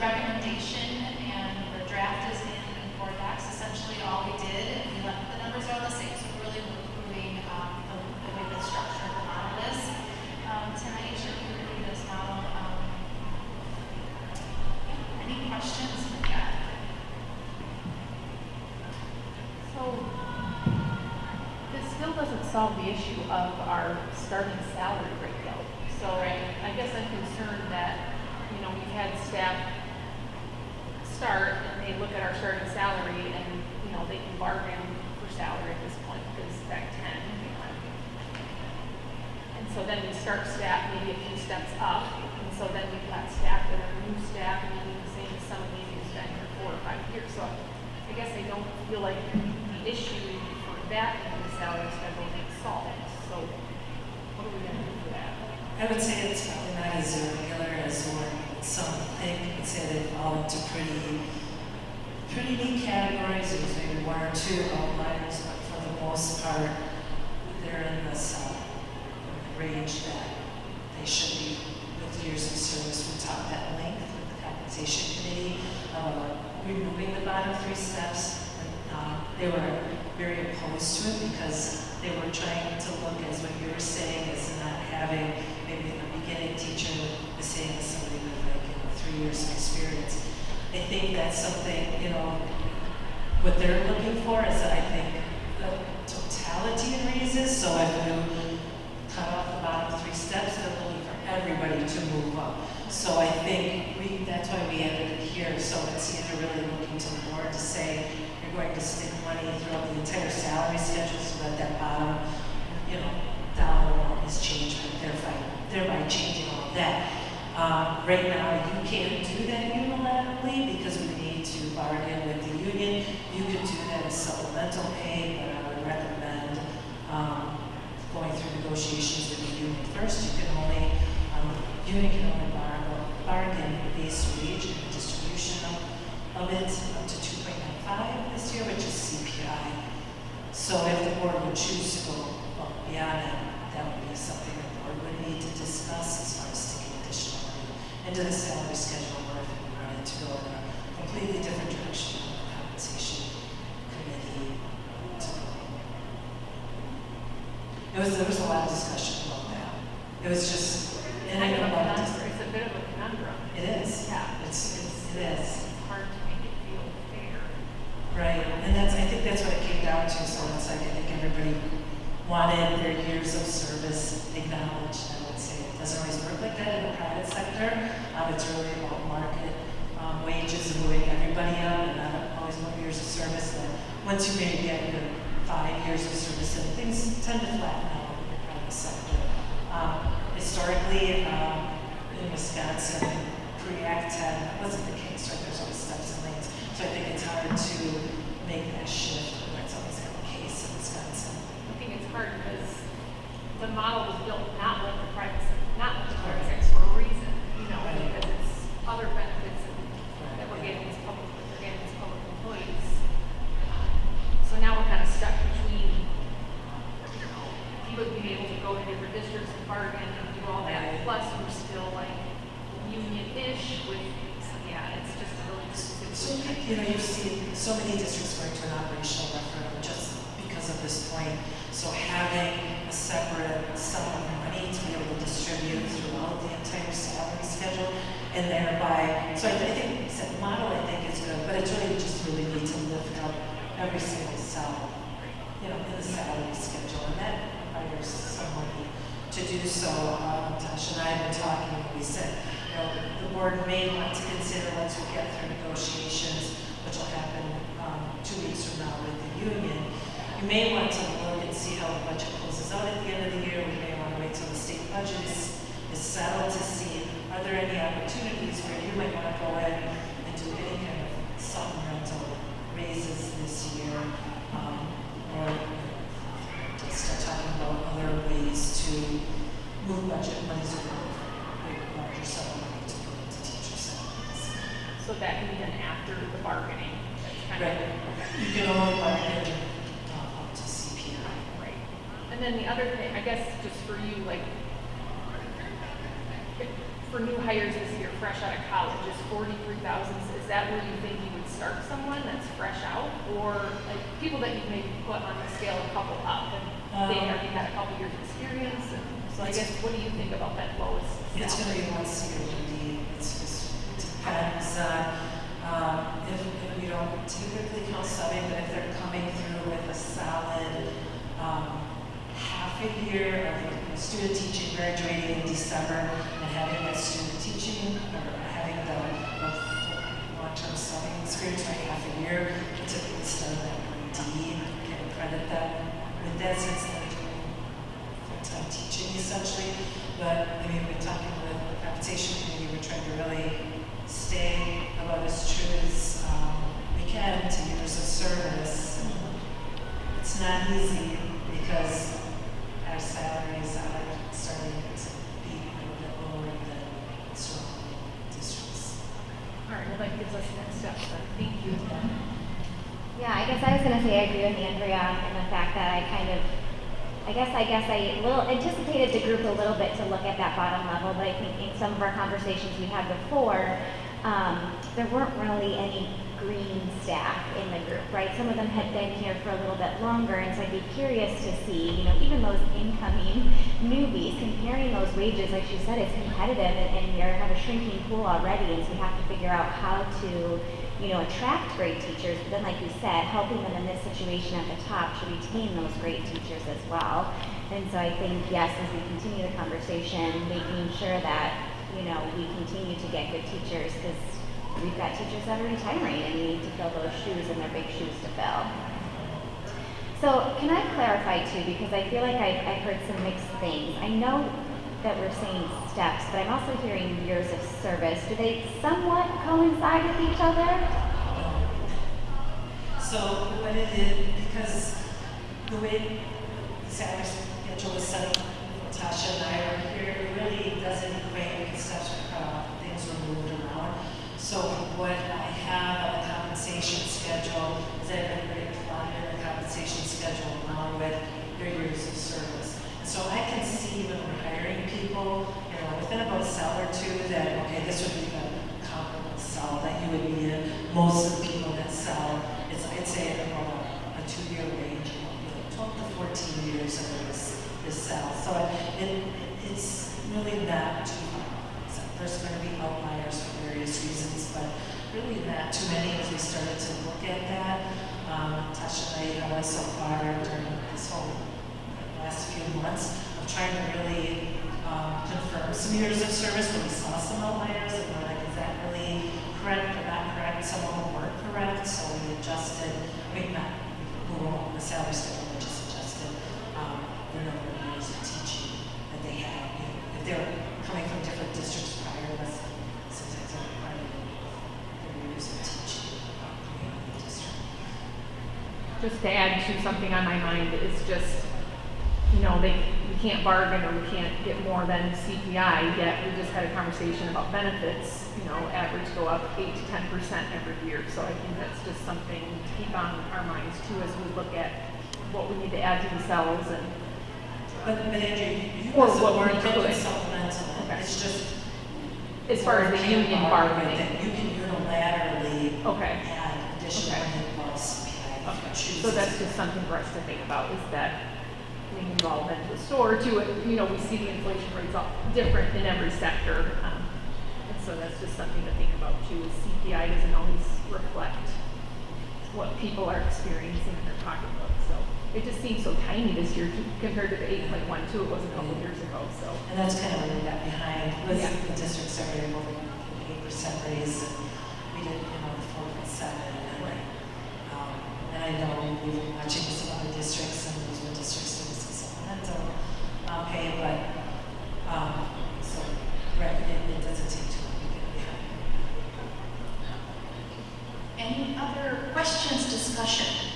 recommendation, and the draft is in board docs. Essentially, all we did, we left the numbers are the same, so really we're improving the way the structure of the model is. Tonight, you're reviewing this model. Any questions with that? So, this still doesn't solve the issue of our starting salary breakout. So, I guess I'm concerned that, you know, we've had staff start and they look at our starting salary and, you know, they can bargain for salary at this point because back 10, you know. And so then we start staff maybe a few steps up, and so then we've got staff that are new staff and maybe the same as some of these who's been here 4 or 5 years. So I guess I don't feel like the issue for that in the salary schedule is solved. So what are we going to do for that? I would say it's probably not as irregular as what some think. I'd say they fall into pretty neat categories. There's maybe 1 or 2 outliers, but for the most part, they're in this range that they should be with years of service. We talked at length with the compensation committee, removing the bottom 3 steps. They were very opposed to it because they were trying to look, as what you were saying, as not having maybe a beginning teacher the same as somebody with like 3 years of experience. I think that's something, you know, what they're looking for is, I think, the totality of raises. So if you cut off the bottom 3 steps, they're looking for everybody to move up. So I think that's why we ended it here. So it's either really looking to the board to say you're going to stick money throughout the entire salary schedule so that that bottom, you know, dollar amount is changed, but thereby changing all of that. Right now, you can't do that unilaterally because we need to bargain with the union. You could do that as supplemental pay, but I would recommend going through negotiations with the union first. Union can only bargain base wage and the distribution of it up to 2.95 this year, which is CPI. So if the board would choose to go beyond that would be something the board would need to discuss as far as sticking additional money into the salary schedule, or if we wanted to go in a completely different direction with the compensation committee to go. There was a lot of discussion about that. It was just, It's a bit of a conundrum. It is. Yeah. It is. It's hard to make it feel fair. Right, and I think that's what it came down to. So it's like, I think everybody wanted their years of service acknowledged. I would say it doesn't always work like that in the private sector. It's really about market wages and moving everybody up, and not always about years of service. And once you maybe get your 5 years of service, and things tend to flatten out in the private sector. Historically, in Wisconsin, pre-Act 10, that wasn't the case, right? There's always steps and lanes. So I think it's hard to make that shift, but that's always been the case in Wisconsin. I think it's hard because the model was built not like the private sector for a reason, you know, because it's other benefits that we're getting as public employees. So now we're kind of stuck between, you know, you would be able to go to different districts and bargain and do all that, plus we're still like union-ish with, so yeah, it's just a really So, you know, you've seen so many districts going to an operational referendum just because of this point. So having a separate sum of money to be able to distribute throughout the entire salary schedule, and thereby, so I think the model I think is good, but it's really just really need to lift up every single cell, you know, in the salary schedule, and that requires some money to do so. Tasha and I have been talking, and we said, you know, the board may want to consider once we get through negotiations, which will happen 2 weeks from now with the union. You may want to look and see how the budget closes out at the end of the year. We may want to wait till the state budget is settled to see, are there any opportunities where you might want to go in and do any kind of supplemental raises this year, or start talking about other ways to move budget monies around, like larger sum of money to put into teacher salaries. So that can be done after the bargaining. That's kind Right. of, You can only bargain up to CPI. right. And then the other thing, I guess, just for you, like, for new hires this year, fresh out of college, is 43,000, is that where you think you would start someone that's fresh out? Or like people that you maybe put on the scale a couple up and they already had a couple years experience? And so I guess, what do you think about that lowest It's salary? going to be one COD. It's just, it depends on, if we don't typically count subbing, but if they're coming through with a solid, half a year of student teaching, graduating in December, and having that student teaching, or having the long-term subbing experience for half a year, we typically start that D, can credit that with that since they're doing full-time teaching essentially. But I mean, we're talking with the compensation committee, we're trying to really stay about as true as we can to years of service. It's not easy because our salaries are starting to be a little bit lower than surrounding districts. All right, well, that gives us next steps then. Thank you. Yeah, I guess I was gonna say I agree with Andrea in the fact that I guess I anticipated the group a little bit to look at that bottom level, but I think in some of our conversations we had before, there weren't really any green staff in the group, right? Some of them had been here for a little bit longer, and so I'd be curious to see, you know, even those incoming newbies, comparing those wages, like she said, it's competitive, and we have a shrinking pool already, and so we have to figure out how to, you know, attract great teachers, but then like you said, helping them in this situation at the top to retain those great teachers as well. And so I think, yes, as we continue the conversation, making sure that, you know, we continue to get good teachers, because we've got teachers that are retiring and we need to fill those shoes, and they're big shoes to fill. So can I clarify too, because I feel like I've heard some mixed things. I know that we're saying steps, but I'm also hearing years of service. Do they somewhat coincide with each other? So what it is, because the way the salary schedule is set up, Tasha and I are here, it really doesn't equate with steps, things are moved around. So what I have on the compensation schedule is that everybody plotted the compensation schedule along with their years of service. And so I can see when we're hiring people, you know, within about a cell or two that, okay, this would be the comparable cell that you would be in. Most of the people that sell, I'd say about a 2-year range, you know, 12 to 14 years of this cell. So it's really not too hard. So there's going to be outliers for various reasons, but really not too many as we started to look at that. Tasha and I so far during this whole last few months of trying to really confirm some years of service where we saw some outliers and we're like, is that really correct or not correct? Some of them weren't correct, so we adjusted, the salary schedule, we just adjusted the number of years of teaching that they had. You know, if they were coming from different districts prior to us, sometimes they're required their years of teaching coming out of the district. Just to add to something on my mind, it's just, you know, we can't bargain or we can't get more than CPI, yet we just had a conversation about benefits, you know, average go up 8 to 10% every year. So I think that's just something to keep on our minds too as we look at what we need to add to the cells and But Andrew, you or as a what board we can could. supplemental. Okay. It's just As far as the board union can't bargain bargaining. that you can unilaterally Okay. add additional Okay. money above CPI if you choose. So that's just something for us to think about, is that when you've all been to the store too, you know, we see the inflation rates all different in every sector. And so that's just something to think about too, is CPI doesn't always reflect what people are experiencing in their pocketbook. So it just seems so tiny this year compared to the 8.12 it was a couple years ago, so. And that's kind of where we got behind, was Yeah. the districts are able to get an 8% raise, and we did, you know, the 4.7. And I know we were watching some other districts, and those were districts that was supplemental pay, but, so, right, it doesn't take too long to get behind. Any other questions, discussion?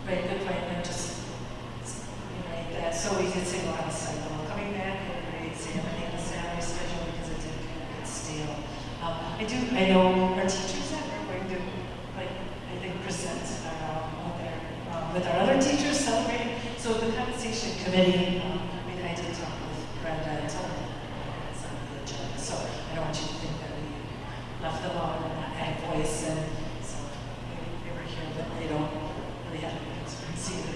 Right, good point, and just, that, so we did say we'll have a cycle coming back and re-examining the salary schedule because it did kind of get stale. I know our teachers that are going to, like, I think present what their teachers celebrating. So the compensation committee, I did talk with Brenda and told her it's on the agenda. So I don't want you to think that we left them alone and not had a voice. And so they were here, but they don't really have any concerns either.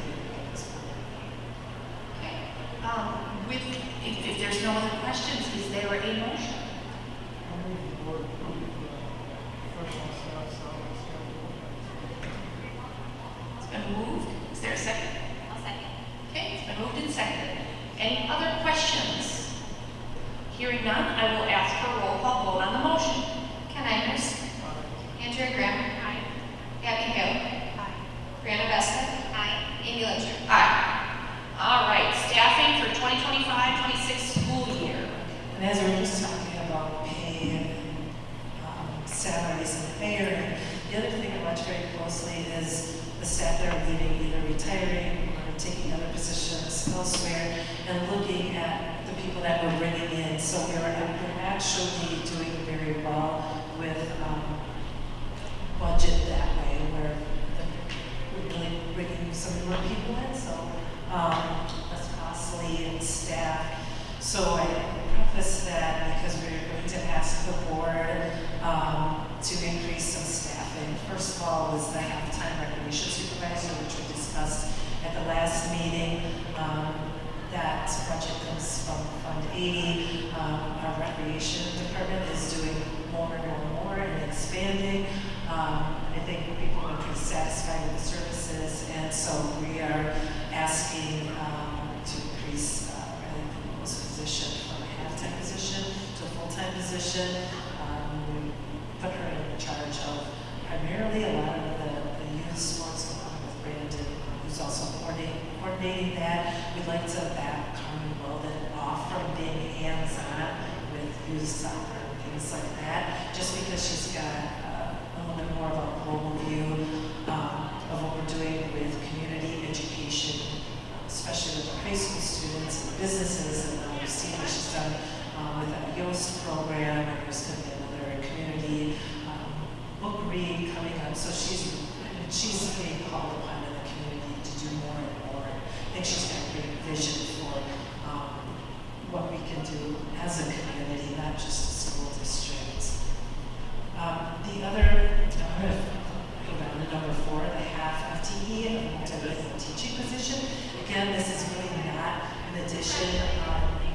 Okay. If there's no other questions, is there a motion? I move the board approve professional staff salary schedule. It's been moved. Is there a second? I'll second. Okay, it's been moved and seconded. Any other questions? Hearing none, I will ask for a roll call vote on the motion. Ken Ivers. Andrea Graham. Aye. Abby Hale. Aye. Brianna Vesta. Aye. Amy Linder. Aye. All right, staffing for 2025-26 school year. And as we were just talking about pay and salaries and fair, the other thing I watch very closely is the staff that are leaving, either retiring or taking other positions elsewhere, and looking at the people that we're bringing in. So we're actually doing very well with budget that way, where we're really bringing some more people in, so less costly and staff. So I preface that because we're going to ask the board to increase some staffing. First of all was the half-time recreation supervisor, which we discussed at the last meeting. That budget comes from Fund 80. Our recreation department is doing more and more and expanding. I think people are pretty satisfied with the services, and so we are asking to increase Riley Pujols' position from a half-time position to a full-time position. We put her in charge of primarily a lot of the youth sports along with Brandon, who's also coordinating that. We'd like to back Carmen Weldon off from being hands-on with youth soccer and things like that, just because she's got a little bit more of a global view of what we're doing with community education, especially with the high school students and businesses. And we've seen what she's done with our Yoast program, and there's going to be another community book read coming up. So she's being called upon in the community to do more and more. I think she's got a great vision for what we can do as a community, not just a school district. The other, I'm going to go down to number 4, the half FTE, a multilingual teaching position. Again, this is really not an addition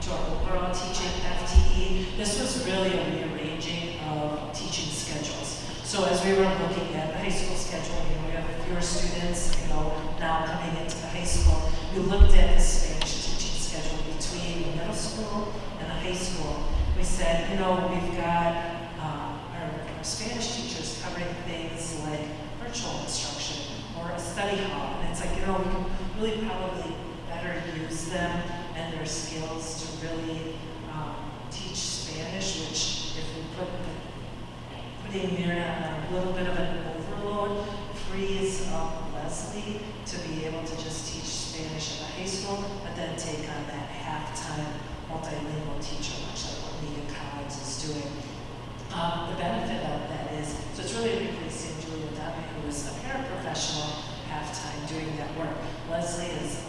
to our overall teaching FTE. This was really a rearranging of teaching schedules. So as we were looking at the high school schedule, we have fewer students, now coming into the high school. We looked at the Spanish teaching schedule between the middle school and the high school. We said, we've got our Spanish teachers covering things like virtual instruction or a study hall. And it's like, we can really probably better use them and their skills to really teach Spanish, which if we putting Mira on a little bit of an overload frees up Leslie to be able to just teach Spanish at the high school, but then take on that half-time multilingual teacher, much like what Megan Collins is doing. The benefit of that is, so it's really replacing Julia Demme, who is a paraprofessional half-time doing that work. Leslie is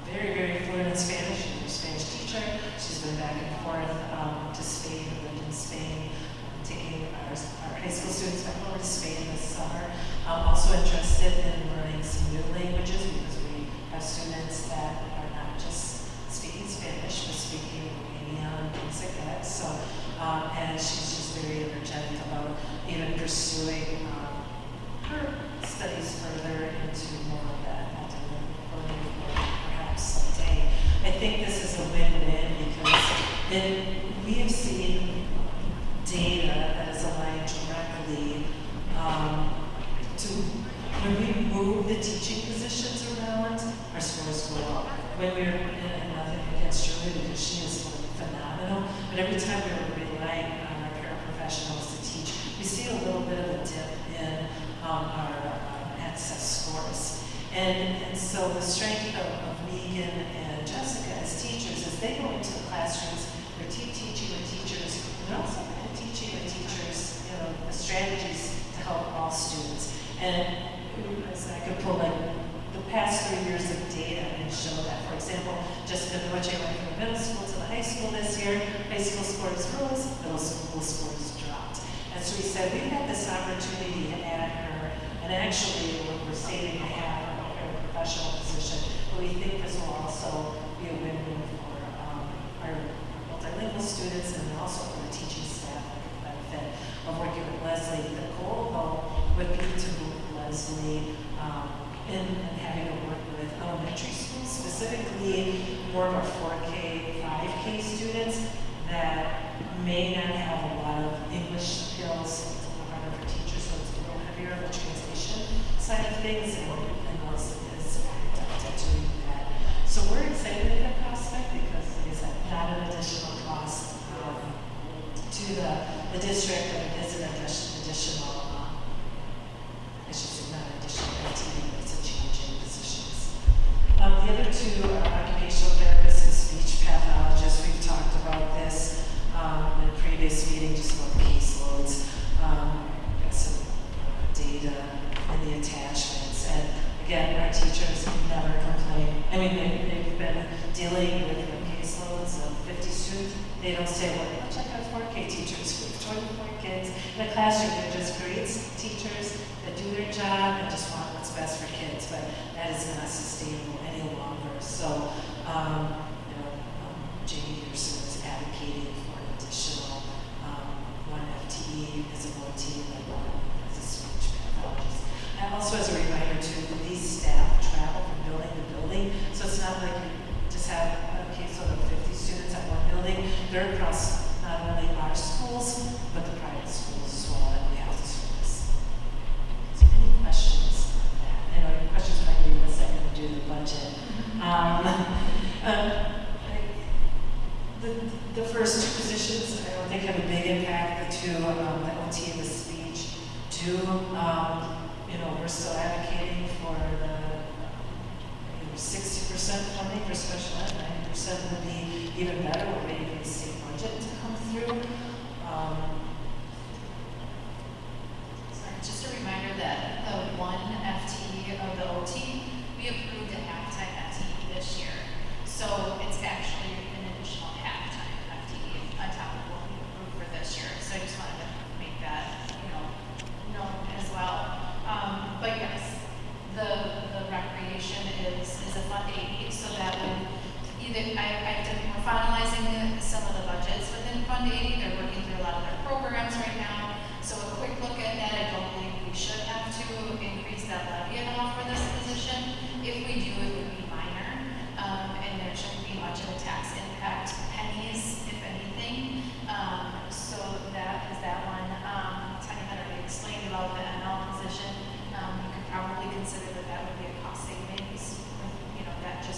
very, very fluent in Spanish. She's a Spanish teacher. She's been back and forth to Spain, lived in Spain, taking our high school students back over to Spain this summer. I'm also interested in learning some new languages because we have students that are not just speaking Spanish, but speaking Romanian and things like that. So, and she's just very energetic about even pursuing her studies further into more of that multilingual perhaps someday. I think this is a win-win because we have seen data that is aligned directly to when we move the teaching positions around, our scores go up. When we're in nothing against Julie because she is phenomenal, but every time we're relying on our paraprofessionals to teach, we see a little bit of a dip in our access scores. And so the strength of Megan and Jessica as teachers is they go into the classrooms, they're teaching the teachers, and they're also teaching the teachers, the strategies to help all students. And I could pull the past 3 years of data and show that. For example, Jessica Noche went from the middle school to the high school this year. High school scores rose, middle school scores dropped. And so we said, we've had this opportunity to add her, and actually we're saving to have her in a professional position, but we think this will also be a win-win for our multilingual students and also for the teaching staff that get the benefit of working with Leslie. The goal, though, would be to move Leslie in and having her work with elementary schools, specifically more of our 4K, 5K students that may not have a lot of English skills. It's a little harder for teachers, so it's a little heavier on the translation side of things, and Leslie is doing that. So we're excited at that prospect because, like I said, not an additional cost to the district, but it is an additional, I should say not additional FTE, but it's a change in positions. The other two are occupational therapists and speech pathologists. We've talked about this in a previous meeting, just about caseloads. Got some data in the attachments. And again, our teachers never complain. I mean, they've been dealing with the caseloads of 50 students. They don't say, well, let's check out 4K teachers with 24 kids in a classroom. They're just great teachers that do their job and just want what's best for kids. But that is not sustainable any longer. So, Jamie Pearson is advocating for an additional one FTE as an OT and one as a speech pathologist. And also as a reminder too, these staff travel from building to building, so it's not like you just have a caseload of 50 students at one building. They're across not only our schools, but the private schools as well that we have to service. So any questions on that? I know your questions might be in a second to do the budget. The first two positions, I don't think have a big impact. The two, the OT and the speech, do. We're still advocating for the 60% funding for special ed. 90% would be even better. We're waiting for the state budget to come through. Sorry, just a reminder that the one FTE of the OT, we approved a halftime FTE this year. So it's actually an additional halftime FTE on top of what we approved for this year. So I just wanted to make that, known as well. But yes, the recreation is a Fund 80, so that would either, we're finalizing some of the budgets within Fund 80. They're working through a lot of their programs right now. So a quick look at that, I don't believe we should have to increase that levy at all for this position. If we do, it would be minor, and there shouldn't be much of a tax impact, pennies, if anything. So that is that one. Tanya had already explained about the ML position. You could probably consider that would be a cost savings with,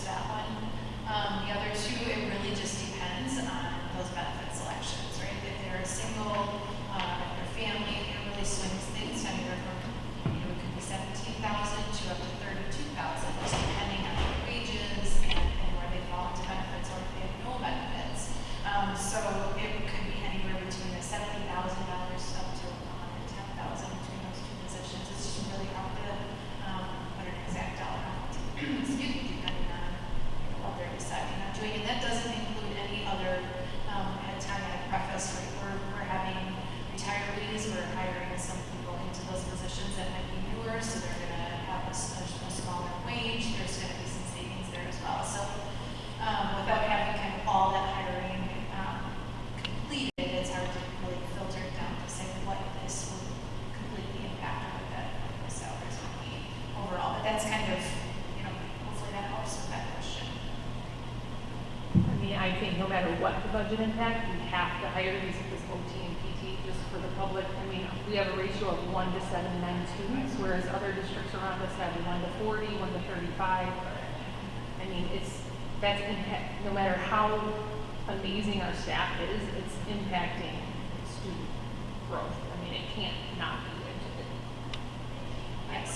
that one. The other two, it really just depends on those benefit selections, right? If they're a single, if they're family, it really swings things anywhere from, it could be 17,000 to up to 32,000, just depending on their wages and where they fall into benefits or if they have no benefits. So it could be anywhere between the $70,000 up to $110,000 between those two positions. It's just really hard to put an exact dollar amount. Excuse me, depending on what they're deciding on doing. And that doesn't include any other, at time I preface, we're having retirees, we're hiring some people into those positions that might be newer, so they're going to have a smaller wage. There's going to be some savings there as well. So without having kind of all that hiring completed, it's hard to really filter it down to say what this would completely impact or what the salaries would be overall. But that's kind of, hopefully that helps with that question. I mean, I think no matter what the budget impact, we have to hire these OT and PT just for the public. I mean, we have a ratio of 1 to 792, whereas other districts around us have 1 to 40, 1 to 35. I mean, that's impact, no matter how amazing our staff is, it's impacting student growth. I mean, it can't not be.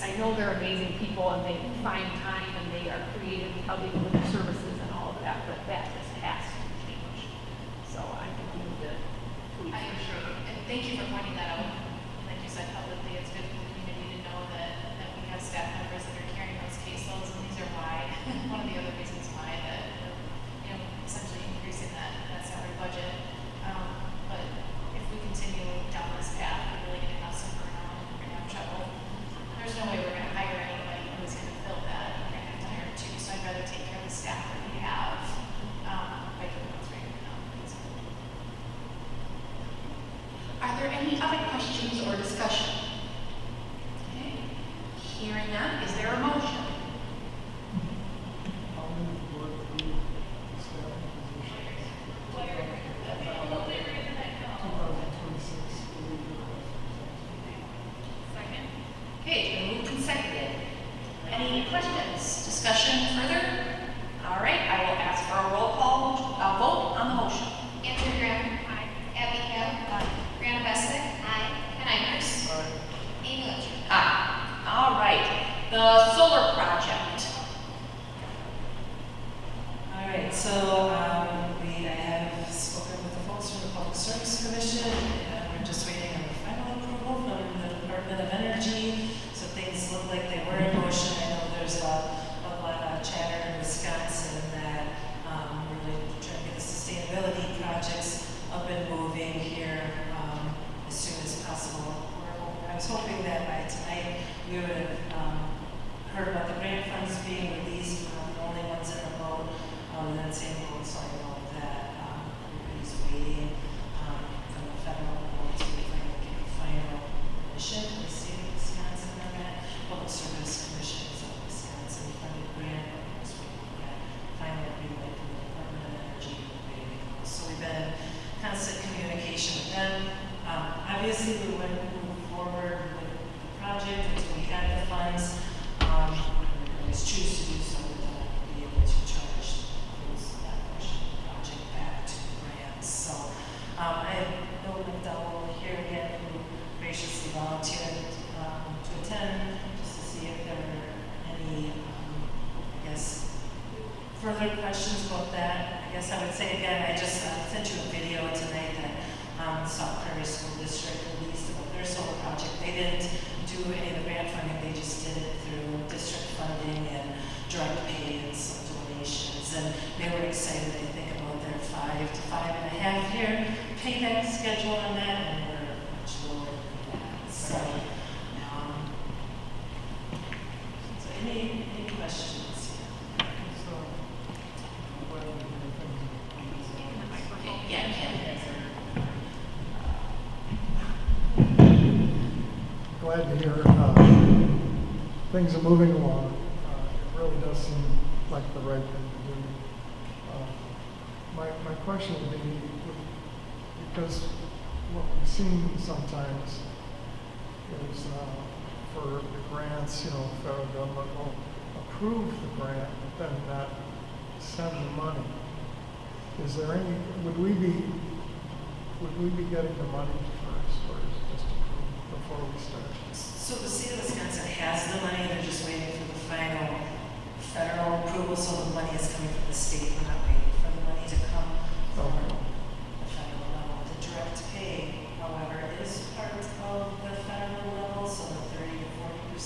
I know they're amazing people and they find time and they are creative how they deliver services and all of that, but that just has to change. So I think we need to tweak. I agree. And thank you for pointing that out. Like you said publicly, it's good for the community to know that we have staff members that are carrying those caseloads, and these are any other questions or discussion? Okay. Hearing none, is there a motion? I'll move the board approve the staff positions. 2026. Second? Okay, it's been moved and seconded. Any questions, discussion further? All right, I will ask for a roll call, vote on the motion. Andrew Graham. Aye. Abby Kell. Aye. Brianna Bessick. Aye. Ken Ivers. Aye. Amy Lynch. Aye. All right, the solar project. All right, so I have spoken with the folks from the Public Service Commission, and we're just waiting on the final approval from the Department of Energy. So things look like they were in motion. I know there's a lot of chatter in Wisconsin that we're really trying to get the sustainability projects up and moving here as soon as possible. I was hoping that by tonight we would have heard about the grant funds being released. We're not the only ones in the boat. And then same boat, so I know that everybody's waiting from the federal board to get the final permission from the state of Wisconsin on that. Public Service Commission is of Wisconsin funded grant. We're just waiting for that final agreement from the Department of Energy. So we've been in constant communication with them. Obviously, we wouldn't move forward with the project until we had the funds. We always choose to do so with be able to charge that portion of the project back to the grants. So I have Bill McDowell here again who graciously volunteered to attend just to see if there were any, I guess, further questions about that. I guess I would say again, I just sent you a video tonight that South Prairie School District released about their solar project. They didn't do any of the grant funding, they just did it through district funding and direct pay and some donations. And they were excited, I think, about their 5 to 5.5 year payback schedule on that, and we're much lower than that. So, so any questions? So, I'm glad to hear things. Yeah, Ken. Glad to hear things are moving along. It really does seem like the right thing to do. My question would be, because what we've seen sometimes is for the grants, the federal government will approve the grant, but then not send the money. Is there any, would we be getting the money first, or is it just approved before we start? So the state of Wisconsin has the money, they're just waiting for the final federal approval, so the money is coming from the state. We're not waiting for the money to come from the federal level. The direct pay, however, is part of the federal level, so the 30 to 40%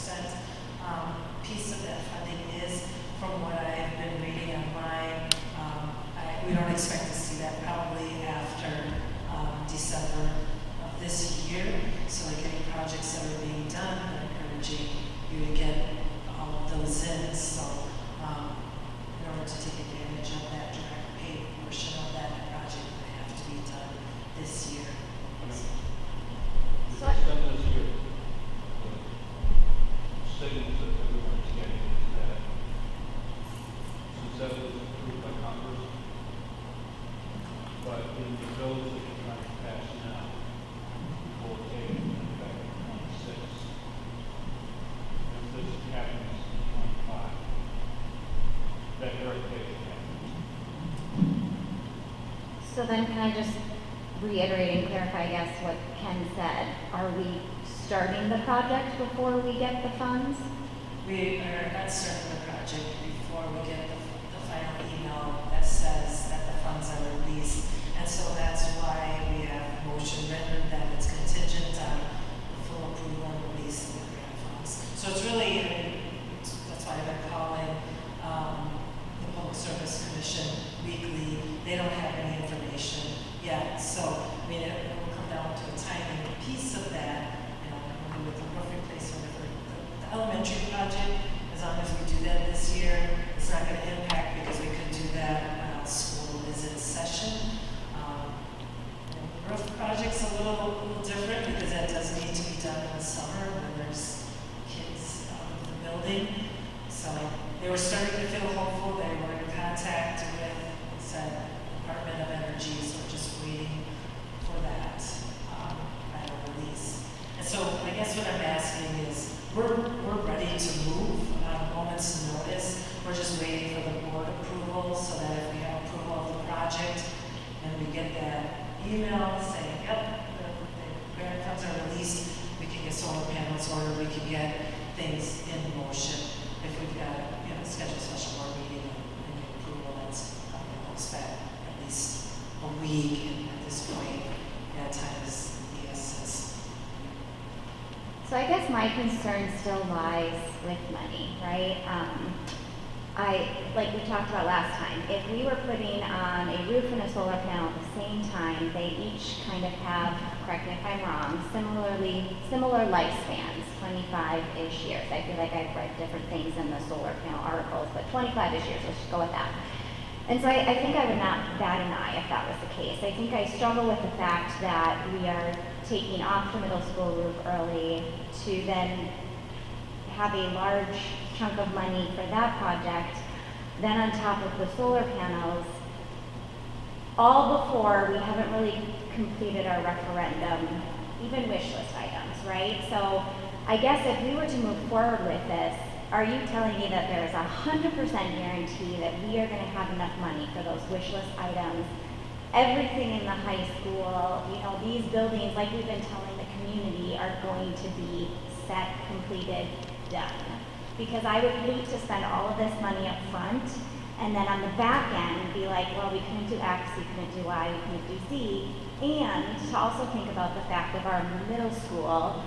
piece of that funding is, from what I've been reading online. We don't expect to see that probably after December of this year. So like any projects that are being done, I'm encouraging you to get all of those in. So in order to take advantage of that direct pay portion of that project, they have to be done this year. So this year, the signals that everyone's getting is that since that was approved by Congress, but in the bills that you're trying to pass now, will take effect in 26. If this happens in 25, that direct pay will happen. So then can I just reiterate and clarify, I guess, what Ken said? Are we starting the project before we get the funds? We are not starting the project before we get the final email that says that the funds are released. And so that's why we have a motion written that it's contingent on the full approval and release of the grant funds. So it's really, that's why I've been calling the Public Service Commission weekly. They don't have any information yet. So, I mean, it will come down to a timing piece of that, with the roof replacement of the elementary project. As long as we do that this year, it's not going to impact because we could do that while school is in session. The roof project's a little different because feel hopeful. They were in contact with, said, Department of Energy, so we're just waiting for that final release. And so I guess what I'm asking is, we're ready to move on a moment's notice. We're just waiting for the board approval so that if we have approval of the project and we get that email saying, yep, the grant funds are released, we can get solar panels ordered, we can get things in motion. If we've got, schedule a special board meeting and the approval, that's probably going to expect at least a week. And at this point, time is the essence. So I guess my concern still lies with money, right? Like we talked about last time, if we were putting on a roof and a solar panel at the same time, they each kind of have, correct me if I'm wrong, similar lifespans, 25-ish years. I feel like I've read different things in the solar panel articles, but 25-ish years, let's just go with that. And so I think I would not bat an eye if that was the case. I think I struggle with the fact that we are taking off the middle school roof early to then have a large chunk of money for that project, then on top of the solar panels, all before we haven't really completed our referendum, even wish list items, right? So I guess if we were to move forward with this, are you telling me that there is 100% guarantee that we are going to have enough money for those wish list items? Everything in the high school, these buildings, like we've been telling the community, are going to be set, completed, done. Because I would hate to spend all of this money up front and then on the back end be like, well, we couldn't do X, we couldn't do Y, we couldn't do Z. And to also think about the fact of our middle school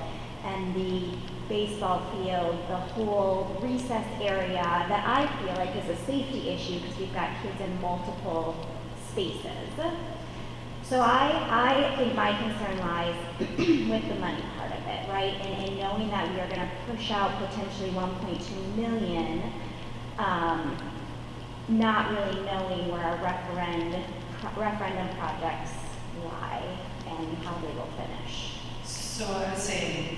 and the baseball field, the whole recess area that I feel like is a safety issue because we've got kids in multiple spaces. So I think my concern lies with the money part of it, right? And knowing that we are going to push out potentially 1.2 million, not really knowing where our referendum projects lie and how they will finish. So I would say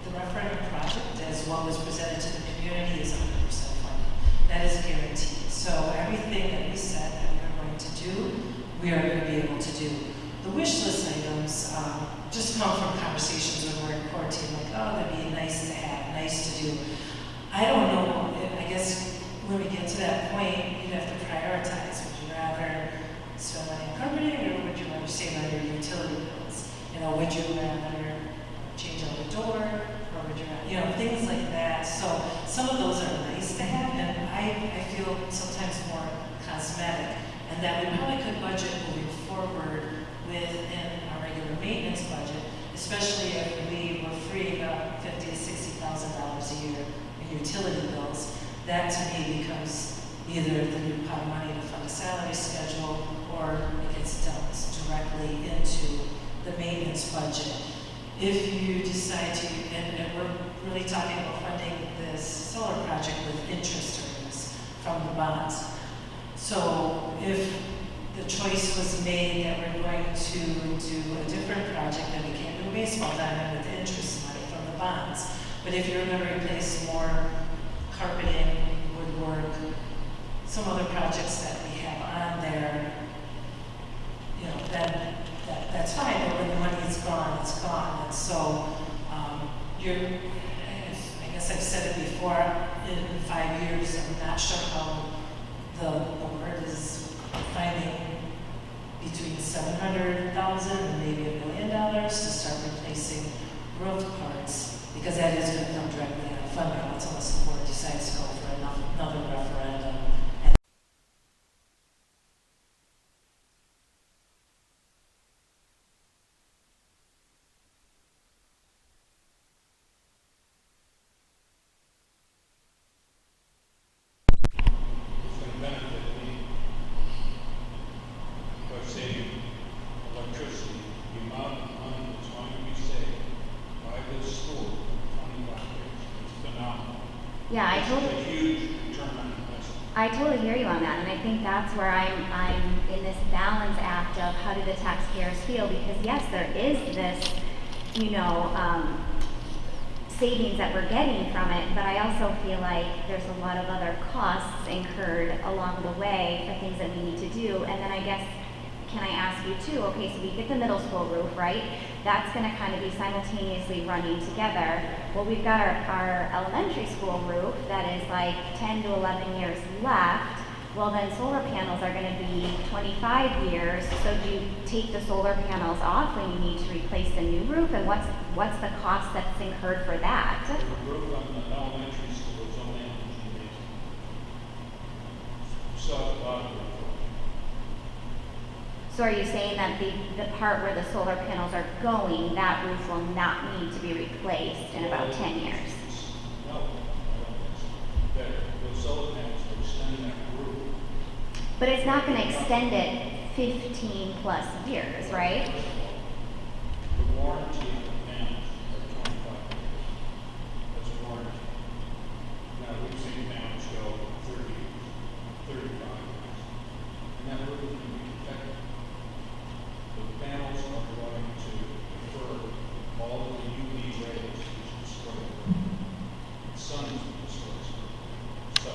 the referendum project, as well as presented to the community, is 100% funded. That is guaranteed. So everything that we said that we are going to do, we are going to be able to do. The wish list items just come from conversations when we're in core team, like, oh, that'd be nice to have, nice to do. I don't know. I guess when we get to that point, you'd have to prioritize. Would you rather spend money on carpeting, or would you rather save on your utility bills? Would you rather change out the door, or would you rather, things like that. So some of those are nice to have, and I feel sometimes more cosmetic, and that we probably could budget moving forward within our regular maintenance budget, especially if we were freeing up $50,000 to $60,000 a year in utility bills. That to me becomes either the new pot of money to fund a salary schedule, or it gets dumped directly into the maintenance budget. If you decide to, and we're really talking about funding this solar project with interest earnings from the bonds. So if the choice was made that we're going to do a different project, then we can't do a baseball diamond with interest money from the bonds. But if you're going to replace more carpeting, woodwork, some other projects that we have on there, then that's fine. But when the money is gone, it's gone. And so I guess I've said it before, in 5 years, I'm not sure how the board is finding between $700,000 and maybe $1 million to start replacing roof parts, because that is going to come directly out of fund balance unless the board decides to go for another referendum. Yeah, I totally hear you on that, and I think that's where I'm in this balance act of how do the taxpayers feel, because yes, there is this, savings that we're getting from it, but I also feel like there's a lot of other costs incurred along the way for things that we need to do. And then I guess, can I ask you too, okay, so we get the middle school roof, right? That's gonna kind of be simultaneously running together. Well, we've got our elementary school roof that is like 10 to 11 years left. Well, then solar panels are gonna be 25 years, so do you take the solar panels off when you need to replace the new roof? And what's the cost that's incurred for that? The roof on the elementary school is only on the base. So a lot of it. So are you saying that the part where the solar panels are going, that roof will not need to be replaced in about 10 years? No, I don't think so. The solar panels are extending that roof. But it's not gonna extend it 15 plus years, right? The warranty of the panels are 25 years. That's a warranty. Now, we've seen panels go 30 years, 35 years. And that roof can be protected. The panels are going to defer all of the UV rays which destroy the sun destroys it. So,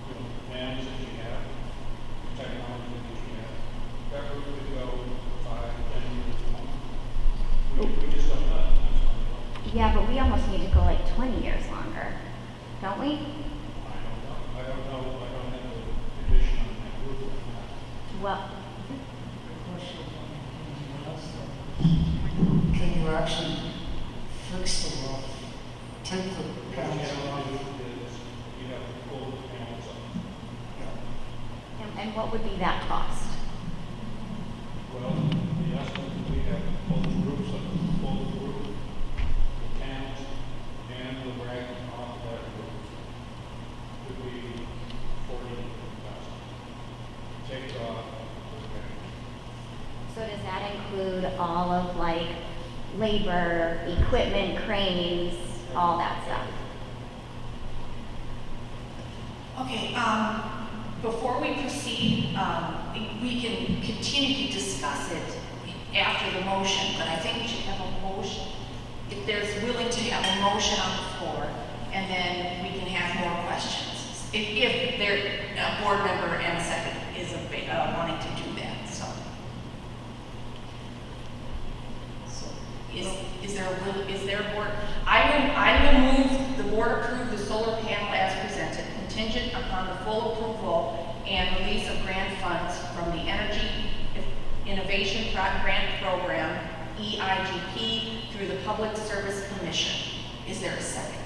the panels that you have, the technology that you have, that roof could go 5, 10 years long. We just don't know. Yeah, but we almost need to go like 20 years longer, don't we? I don't know. I don't have the condition on that roof right now. Well, The question on can you actually fix the roof? Take the What you panels have off? to do is you have to pull the panels up. and what would be that cost? Well, the estimate that we have to pull the roofs up, pull the roof, the panels, and the bracket off that roof could be 40,000. Take it off, okay. So does that include all of like labor, equipment, cranes, all that stuff? Okay, before we proceed, we can continue to discuss it after the motion, but I think we should have a motion. If there's willing to have a motion on the floor, and then we can have more questions. If there, a board member and a second is wanting to do that, so. Is there a board? I will move the board approve the solar panel as presented, contingent upon the full approval and release of grant funds from the Energy Innovation Grant Program, EIGP, through the Public Service Commission. Is there a second?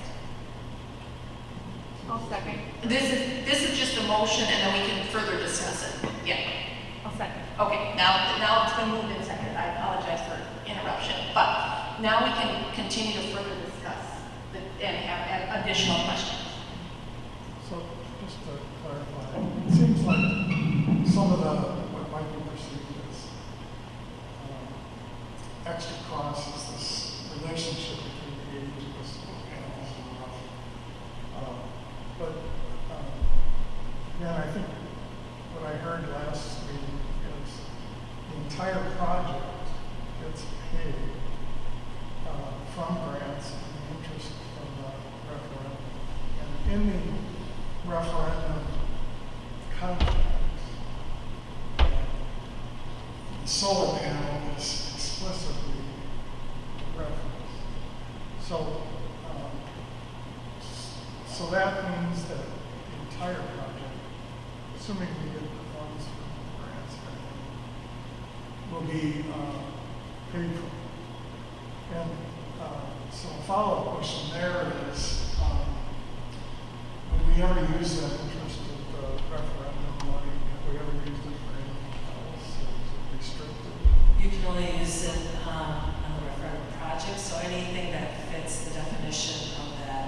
I'll second. This is just a motion, and then we can further discuss it. Yeah. I'll second. Okay, now it's been moved and seconded. I apologize for interruption, but now we can continue to further discuss and have additional questions. So just to clarify, it seems like some of what might be perceived as extra costs is this relationship between the age of the solar panels and the roof. Again, I think what I heard last meeting is the entire project gets paid from grants and the interest from the referendum. And in the referendum contracts, the solar panel is explicitly referenced. So that means that the entire project, assuming we get the funds from grants, will be paid for. And so a follow-up question there is, would we ever use that interest of the referendum money? Have we ever used it for anything else? Is it restricted? You can only use it on the referendum project, so anything that fits the definition of that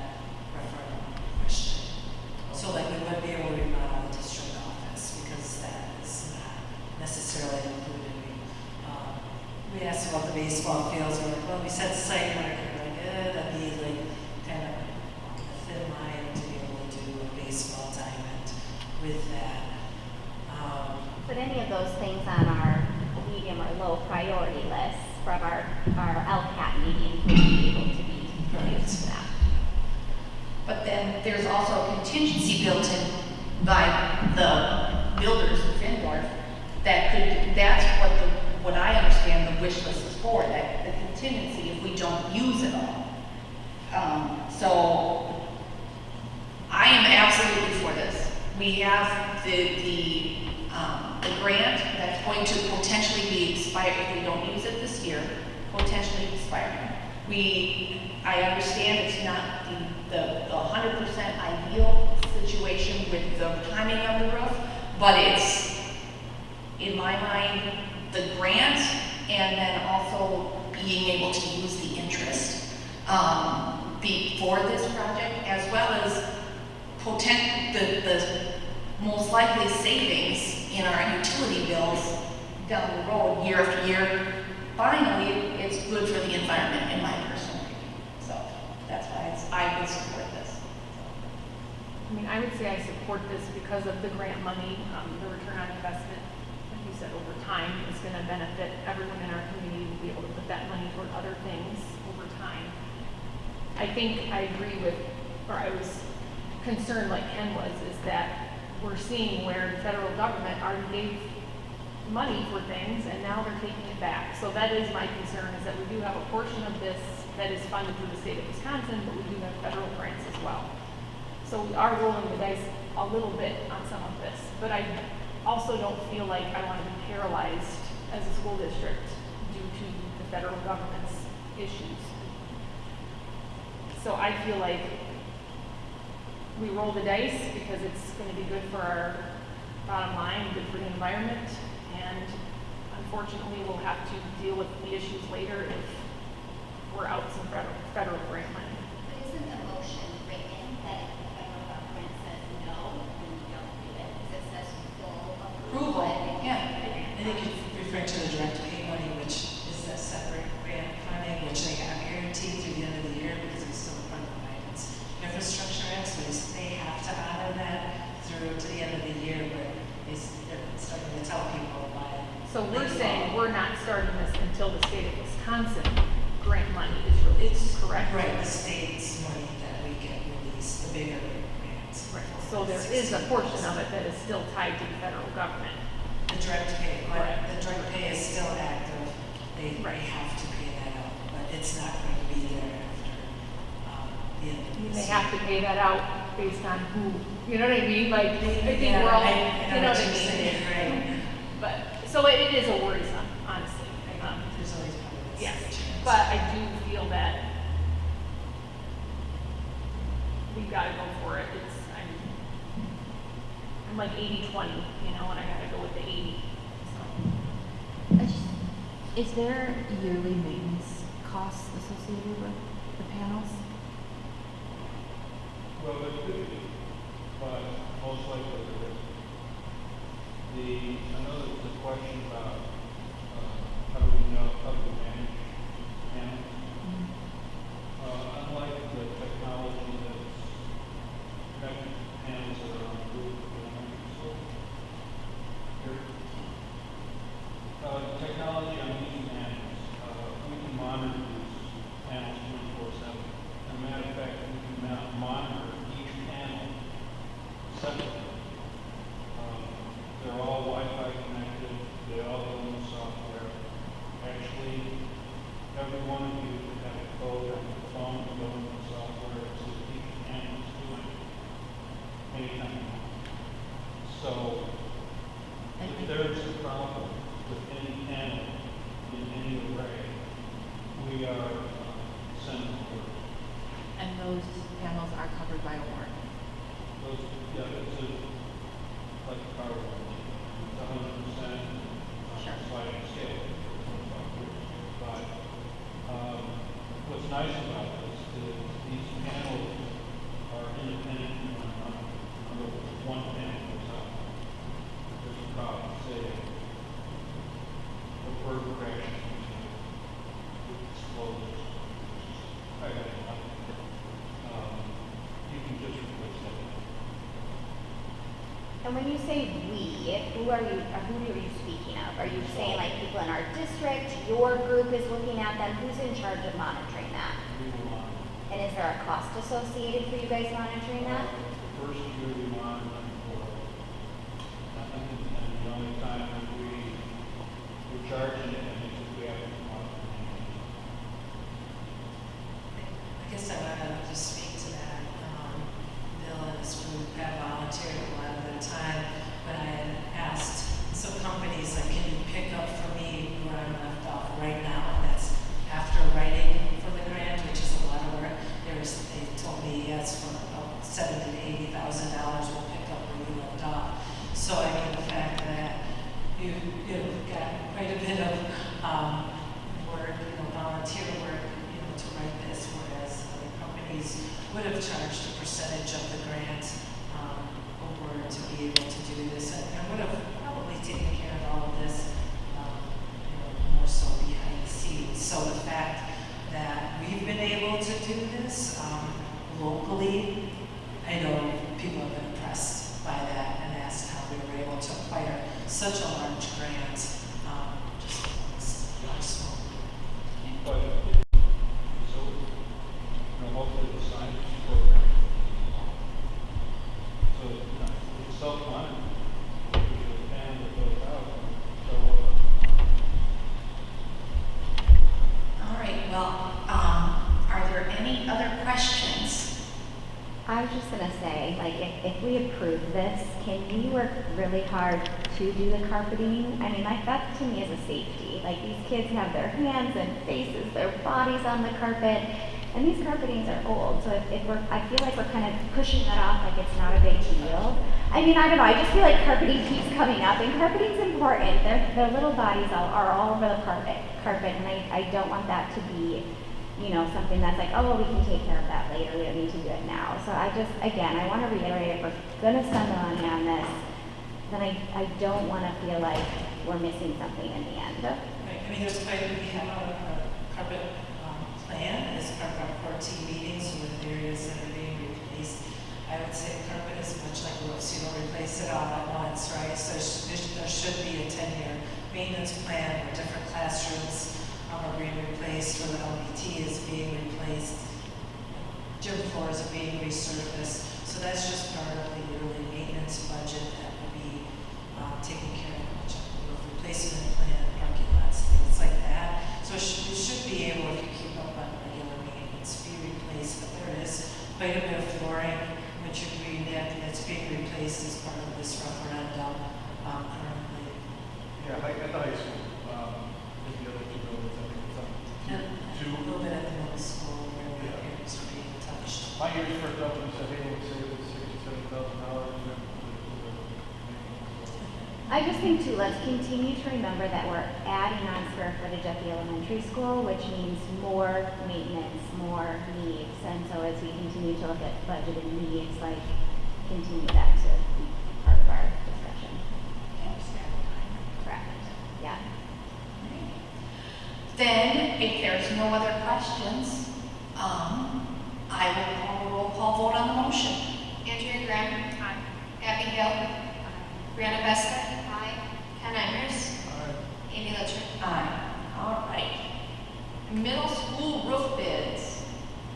referendum question. So like we wouldn't be able to remodel the district office because that is not necessarily included. We asked about the baseball fields, we're like, well, we said site market, we're like, that'd be like kind of a thin line to be able to do a baseball diamond with that. But any of those things on our medium or low priority list from our LCAT meetings would be able to be millions for that. But then there's also a contingency built in by the builders of Findorf that's what I understand the wish list is for, that the contingency if we don't use it all. So I am absolutely for this. We have the grant that's going to potentially be expired if we don't use it this year, potentially expiring. I understand it's not the 100% ideal situation with the timing of the roof, but it's, in my mind, the grant and then also being able to use the interest for this project, as well as the most likely savings in our utility bills down the road, year after year. Finally, it's good for the environment, in my personal opinion. So that's why I would support this. I mean, I would say I support this because of the grant money, the return on investment, like you said, over time is going to benefit everyone in our community to be able to put that money toward other things over time. I think I agree with, or I was concerned like Ken was, is that we're seeing where the federal government already gave money for things and now they're taking it back. So that is my concern, is that we do have a portion of this that is funded through the state of Wisconsin, but we do have federal grants as well. So we are rolling the dice a little bit on some of this, but I also don't feel like I want to be paralyzed as a school district due to the federal government's issues. So I feel like we roll the dice because it's going to be good for our bottom line, good for the environment, and unfortunately we'll have to deal with the issues later if we're out some federal grant money. But isn't the motion written that if the federal government says no, then you don't do it? It says full approval. Yeah. I think you're referring to the direct pay money, which is a separate grant funding, which they have guaranteed through the end of the year because it's still part of the Biden's Infrastructure Act, so they have to honor that through to the end of the year, but they're starting to tell people why. So we're saying we're not starting this until the state of Wisconsin grant money is released, correct? Right, the state's money that we get released, the bigger grants. Right. So there is a portion of it that is still tied to the federal government. The direct pay, Correct. the direct pay is still active. They have to pay that out, but it's not going to be there after the end of They this have to pay that out based on who, you know what I mean? Like, I think Yeah, we're all, I you know what what I you're mean? saying, right. But, so it is a worrisome, honestly. There's always probably Yes, a chance. but I do feel that we've got to go for it. I'm like 80-20, you know, and I got to go with the 80. So. Is there yearly maintenance costs associated with the panels? Well, there could be, but most likely there isn't. I know there was a question about how do we manage panels? Unlike the technology that's connected to panels that are on the roof of the elementary school, technology on these panels, we can monitor these panels 24/7. As a matter of fact, we can monitor each panel separately. They're all Wi-Fi connected. They all own the software. Actually, every one of you could have a code on your phone to go into the software to see what each panel is doing anytime you want. So, if there's a problem with any panel in any array, we are sending orders. And those panels are covered by a warranty? Those, yeah, it's like a car warranty. It's 100% sliding scale. But what's nice about this is these panels are independent from one another. In other words, one panel goes up. There's a problem, say, a bird crashes with explosions. I got it. You can just replace that. And when you say we, who are you speaking of? Are you saying like people in our district, your group is looking at them? Who's in charge of monitoring that? We will monitor. And is there a cost associated for you guys monitoring that? The first year we monitored for nothing, and the only time that we're charging it, and if we have to come out. I guess I want to just speak to that. Bill and his group have volunteered a lot of their time, but I had asked some companies, like, can you pick up for me where I'm left off right now? And that's after writing for the grant, which is a lot of work. They told me, yes, for about $70,000 to $80,000, we'll pick up where you left off. So I mean, the fact that you've got quite a bit of work, volunteer work, to write this, whereas other companies would have charged a percentage of the grant over to be able to do this, and would have probably taken care of all of this, more so behind the scenes. So the fact that we've been able to do this locally, I know people have been impressed by that and asked how we were able to acquire such a large grant, just small. But, so, hopefully the science program. So, it's self-funded. We should plan to build out. So, All right, well, are there any other questions? I was just gonna say, like, if we approve this, can we work really hard to do the carpeting? I mean, like, that to me is a safety. Like, these kids have their hands and faces, their bodies on the carpet, and these carpetings are old, so I feel like we're kind of pushing that off like it's not a big deal. I mean, I don't know, I just feel like carpeting keeps coming up, and carpeting's important. Their little bodies are all over the carpet, and I don't want that to be, something that's like, oh, well, we can take care of that later, we don't need to do it now. So I want to reiterate, if we're gonna spend the money on this, then I don't want to feel like we're missing something in the end. Right. I mean, we have a carpet plan as part of our 14 meetings with areas that are being replaced. I would say carpet is much like roofs, you don't replace it all at once, right? So there should be a 10-year maintenance plan where different classrooms are being replaced, where the LPT is being replaced, gym floors are being resurfaced. So that's just part of the yearly maintenance budget that will be taken care of, roof replacement plan, parking lots, things like that. So we should be able, if you keep up on regular maintenance, be replaced. But there is quite a bit of flooring, which you're reading that's being replaced as part of this referendum currently. Yeah, like at the high school, maybe the other two buildings, I think it's And two. a little bit at the middle school where the areas are being touched. My years first up, we said, hey, we'll save it $67,000. I just think too, let's continue to remember that we're adding on square footage at the elementary school, which means more maintenance, more needs. And so as we continue to look at budgeting needs, like, continue that to be part of our discussion. Correct. Yeah. Then, if there's no other questions, I will call a roll call vote on the motion. Andrea Graham. Aye. Abby Hill. Brianna Vesta. Aye. Ken Emmers. Amy Litcher. Aye. All right. Middle school roof bids.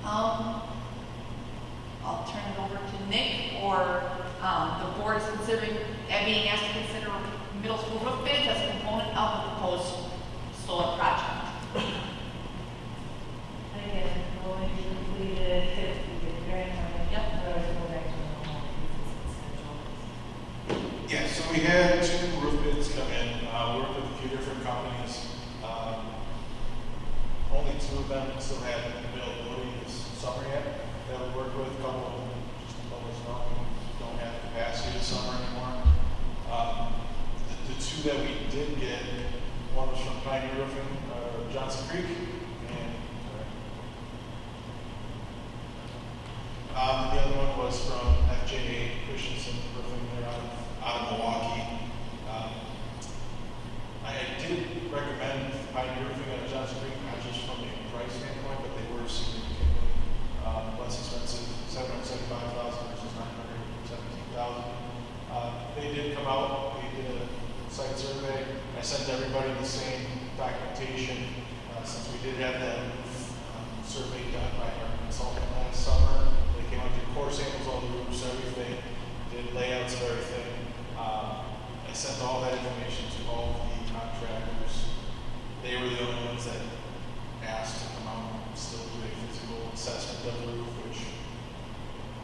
I'll turn it over to Nick, or the board is considering, being asked to consider middle school roof bids as a component of the proposed solar project. Again, going to complete it, if we get grant money. Yep. Go back to normal schedule. Yeah, so we had 2 roof bids come in, worked with a few different companies. Only 2 of them still had availability this summer yet. That we worked with, a couple of them just let us know we don't have capacity this summer anymore. The 2 that we did get, one was from Pioneer Roofing, Johnson Creek, and the other one was from FJA Christensen Roofing. They're out of Milwaukee. I did recommend Pioneer Roofing at Johnson Creek, not just from a price standpoint, but they were significantly less expensive, $775,000 versus $917,000. They did come out, they did a site survey. I sent everybody the same documentation since we did have that roof survey done by our consultant last summer. They came out, did core samples, all the roofs, everything, did layouts of everything. I sent all that information to all of the contractors. They were the only ones that asked to come out and still do a physical assessment of the roof, which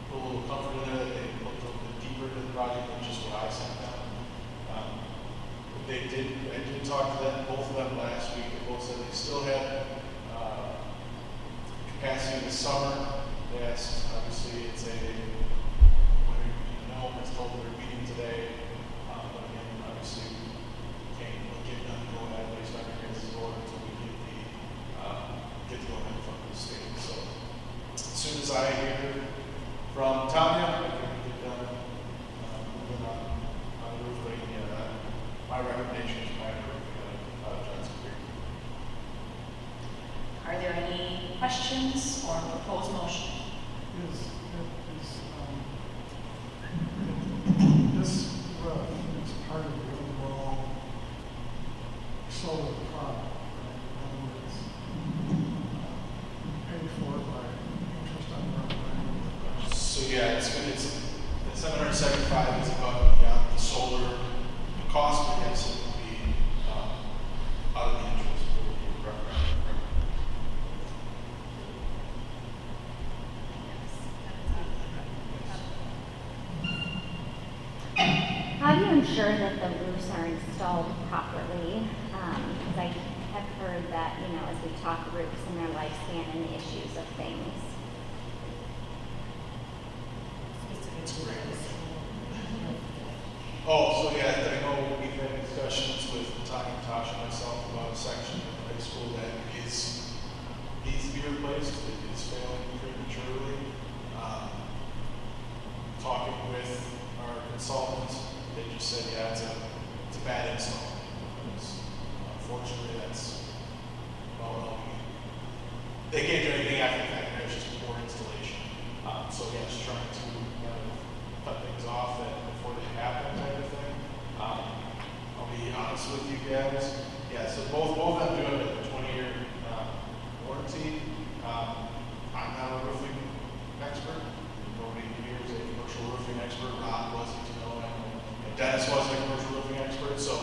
put a little comfort in there that they looked a little bit deeper into the project than just what I sent them. I did talk to them, both of them last week. They both said they still had capacity this summer. They asked, obviously, it's it's told they're meeting today. But again, obviously, can't get done go ahead based on your guys' order until we get the go-ahead from the state. So as soon as I hear from Tanya, I can get done moving on the roof rate. My recommendation is my Johnson Creek. Are there any questions or proposed motion? This roof is part of the overall solar product, right? In other words, paid for by interest on the roof. So yeah, it's 775 is above and beyond the solar cost, but yes, it will be out of the interest for the How do you ensure that the roofs are installed properly? Because I have heard that, as we talk roofs and their lifespan and the issues of things. Oh, so yeah, I know we've had discussions with Tanya, Tasha, and myself about a section of the high school that needs to be replaced. It is failing prematurely. Talking with our consultant, they just said, yeah, it's a bad install. Unfortunately, they can't do anything after the fact. There's just poor installation. So yeah, just trying to cut things off before they happen, type of thing. I'll be honest with you guys. Yeah, so both of them do have a 20-year warranty. I'm not a roofing expert. Nobody here is a commercial roofing expert. Rob wasn't, and Dennis wasn't a commercial roofing expert. So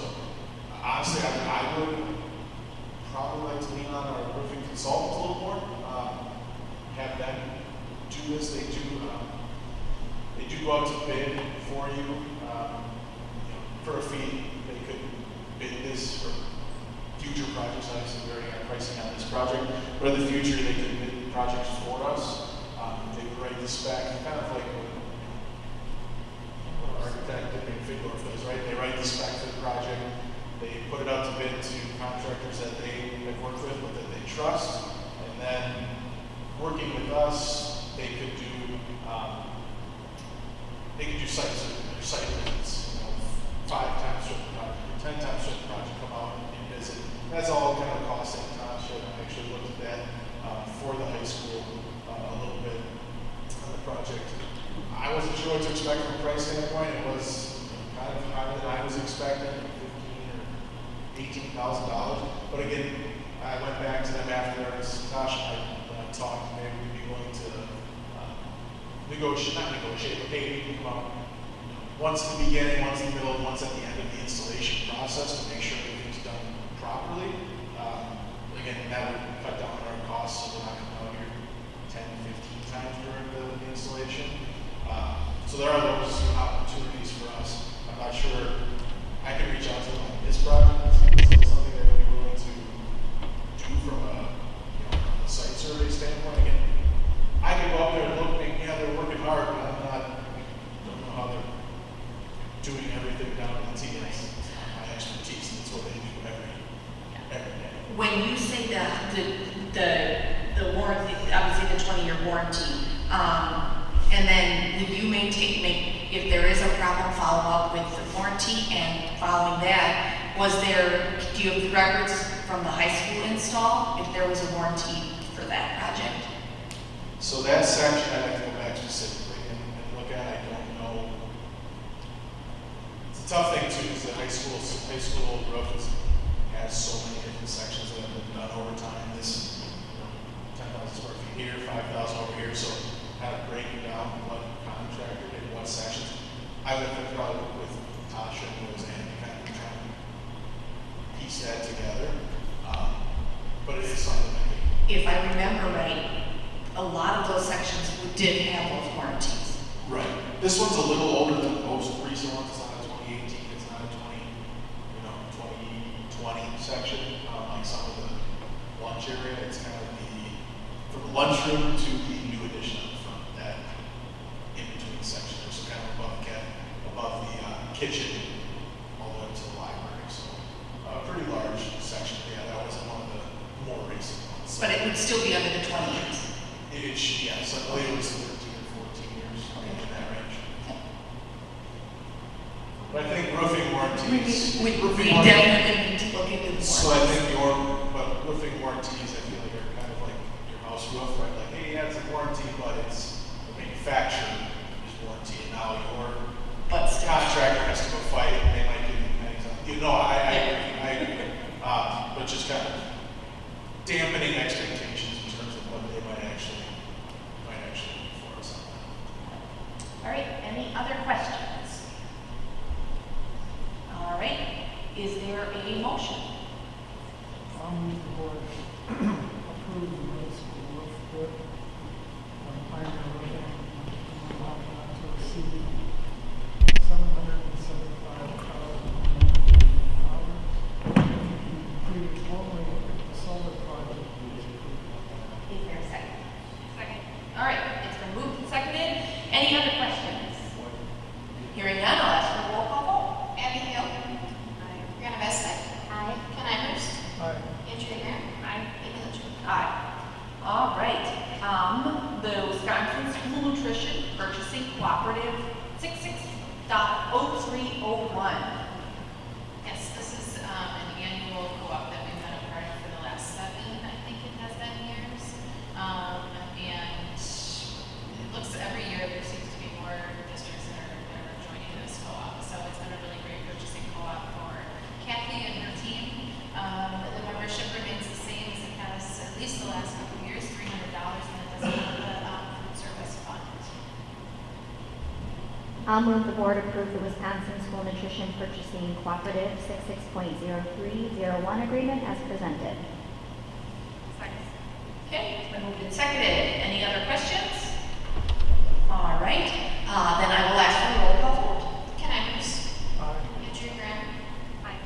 honestly, I would probably like to lean on our roofing consultants a little more. Have them do this. They do go out to bid for you for a fee. They could bid this for future projects. Obviously, we already got pricing on this project, but in the future, they could bid projects for us. They would write the spec, kind of like what an architect and Figdorf does, right? They write the spec for the project. They put it out to bid to contractors that they have worked with, but that they trust, and then working with us, they could do site visits, 5 times for the project, 10 times for the project, come out and visit. That's all kind of cost and township. I actually looked at that for the high school a little bit on the project. I wasn't sure what to expect from a price standpoint. It was kind of higher than I was expecting, $15,000 or $18,000. But again, I went back to them after Tasha and I talked, maybe we'd be willing to not negotiate, but maybe we can come out once in the beginning, once in the middle, once at the end of the installation process to make sure everything's done properly. Again, that would cut down on our costs, so we're not going to come out here 10, 15 times during the installation. So there are those opportunities for us. I'm not sure I can reach out to them on this project. It's something that we'd be willing to do from a site survey standpoint. Again, I can go up there and look, they're working hard, but don't know how they're doing everything down to the T. That's my expertise. That's what they do every day. When you say the warranty, obviously the 20-year warranty, and then would you if there is a problem, follow up with the warranty, and following that, do you have the records from the high school install, if there was a warranty for that project? So that section I'd have to go back specifically and look at. I don't know. It's a tough thing too, because the high school roof has so many different sections that have been done over time. This 10 10,000 square feet here, 5,000 over here, so kind of breaking down what contractor did what sections. I would have probably worked with Tasha and Roseanne to kind of try and piece that together. But it is something that If I remember right, a lot of those sections did have those warranties. right. This one's a little older than most recent ones. It's not a 2018. It's not a 2020 section. Like some of the lunch area, it's kind of from the lunchroom to the new addition up front. That in between section, there's kind of above the kitchen, all the way up to the library. So a pretty large section. Yeah, that wasn't one of the more recent ones. But it would still be under the 28. It should, yes. I believe it was 13 or 14 years, something in that range. But I think roofing warranties. We roofing definitely need to look into the So I warranties. think but roofing warranties, I feel like are kind of like your house roof, right? Like, hey, yeah, it's a warranty, but it's the manufacturer is warranty, and now your contractor has to go fight it, and they might give you pennies on. I agree. But just kind of dampening expectations in terms of what they might actually do for us on that. All right, any other questions? All right, is there a motion? I'll move the board approve the middle school roof bid on Pioneer Roofing, amount not to exceed $775,000. Including only the solar project. Is there a second? Second. All right, it's been moved and seconded. Any other questions? Hearing none, I'll ask for a roll call vote. Abby Hale. Aye. Brianna Bessette. Aye. Ken Ivers. Aye. Andrea Graham. Aye. Amy Litchfield. Aye. All right, the Wisconsin School Nutrition Purchasing Cooperative 66.0301. Yes, this is an annual co-op that we've been a part of for the last 7, I think it has been, years. And it looks every year there seems to be more districts that are joining this co-op. So it's been a really great purchasing co-op for Kathy and her team. The membership remains the same as it has at least the last couple of years, $300, and it doesn't have the food service fund. I'll move the board approve the Wisconsin School Nutrition Purchasing Cooperative 66.0301 agreement as presented. Okay, it's been moved and seconded. Any other questions? All right, then I will ask for a roll call vote. Ken Ivers. Aye. Andrea Graham. Aye.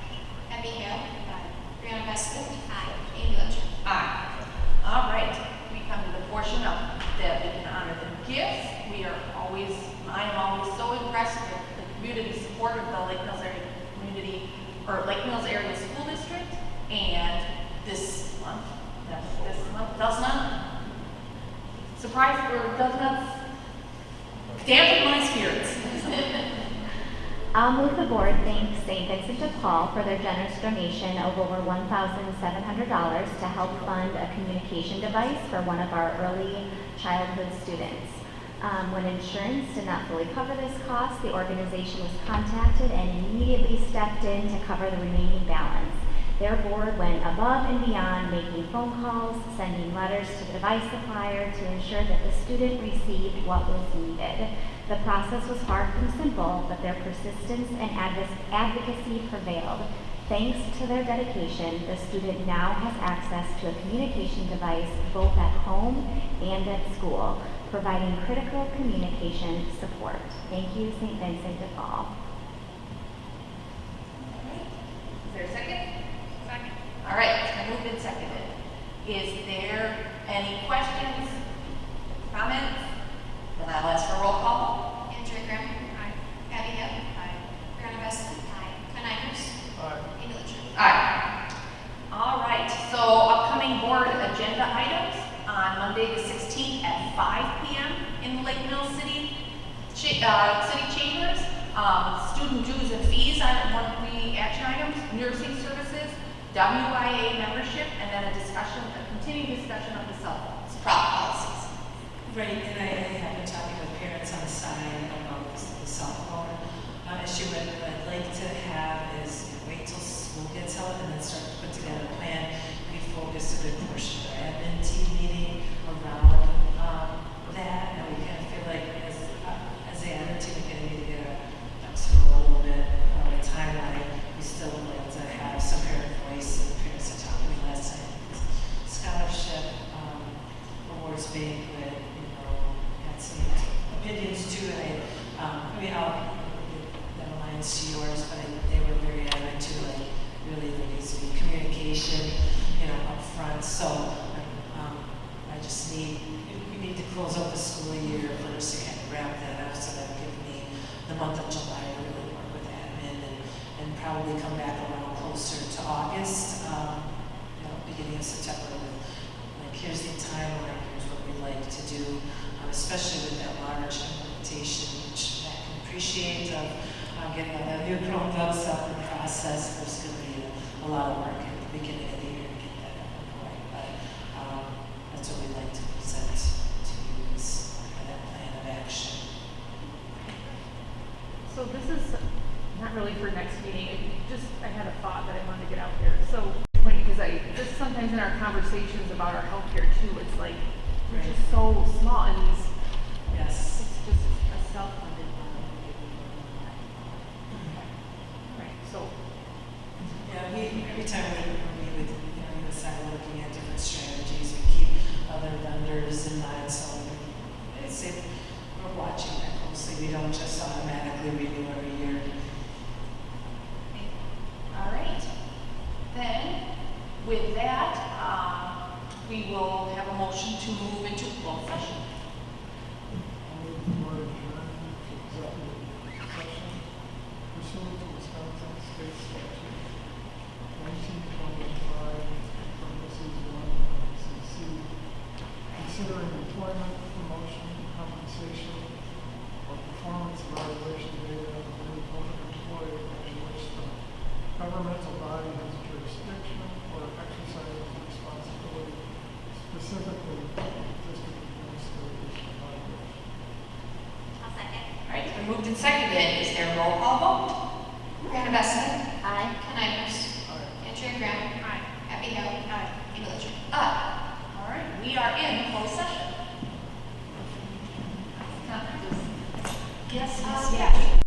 Abby Hale. Aye. Brianna Bessette. Aye. Amy Litchfield. Aye. All right, we come to the portion of that we can honor the gifts. I am always so impressed with the community support of the Lake Mills Area Lake Mills Area School District. And this month does not dampen my spirits. I'll move the board thank St. Vincent de Paul for their generous donation of over $1,700 to help fund a communication device for one of our early childhood students. When insurance did not fully cover this cost, the organization was contacted and immediately stepped in to cover the remaining balance. Their board went above and beyond, making phone calls, sending letters to the device supplier to ensure that the student received what was needed. The process was far from simple, but their persistence and advocacy prevailed. Thanks to their dedication, the student now has access to a communication device both at home and at school, providing critical communication support. Thank you, St. Vincent de Paul. Is there a second? Second. All right, it's been moved and seconded. Is there any questions, comments? Then I'll ask for a roll call. Andrea Graham. Aye. Abby Hale. Aye. Brianna Bessette. Aye. Ken Ivers. Aye. Amy Litchfield. Aye. All right, so upcoming board agenda items on Monday the 16th at 5 p.m. in Lake Mills City Chambers. Student dues and fees are one of the action items, nursing services, WIA membership, and then a continuing discussion of the cell phones, policies. Right, and I have been talking with parents on the side about the cell phone issue. What I'd like to have is wait till school gets out and then start to put together a plan. We focus a good portion of our admin team meeting probably come back around closer to August, beginning of September with, like, here's the timeline, here's what we'd like to do, especially with that large implementation, which I can appreciate of getting all the new Chromebooks up and processed. There's going to be a lot of work at the beginning of the year to get that up and going, but that's what we'd like to present to you as that plan of action. So this is not really for next meeting, I had a thought that I wanted to get out there. So, because just sometimes in our conversations about our healthcare too, it's like, we're just so small, and these, Yes. it's just a self-funded one. Right, so. Yeah, every time we meet with, we start looking at different strategies, we keep other vendors in mind, so I'd say we're watching that closely. We don't just automatically renew every year. All right. Then, with that, we will have a motion to move into closed session. I'll move the board adjourn to executive session pursuant to Wisconsin State Statute 1925, parentheses 1, parentheses C, considering employment, promotion, compensation, or performance evaluation data of any public employee in which the governmental body has jurisdiction or exercises responsibility, specifically district administrators evaluation. I'll second. All right, it's been moved and seconded. Is there a roll call vote? Hannah Bessman. Aye. Can I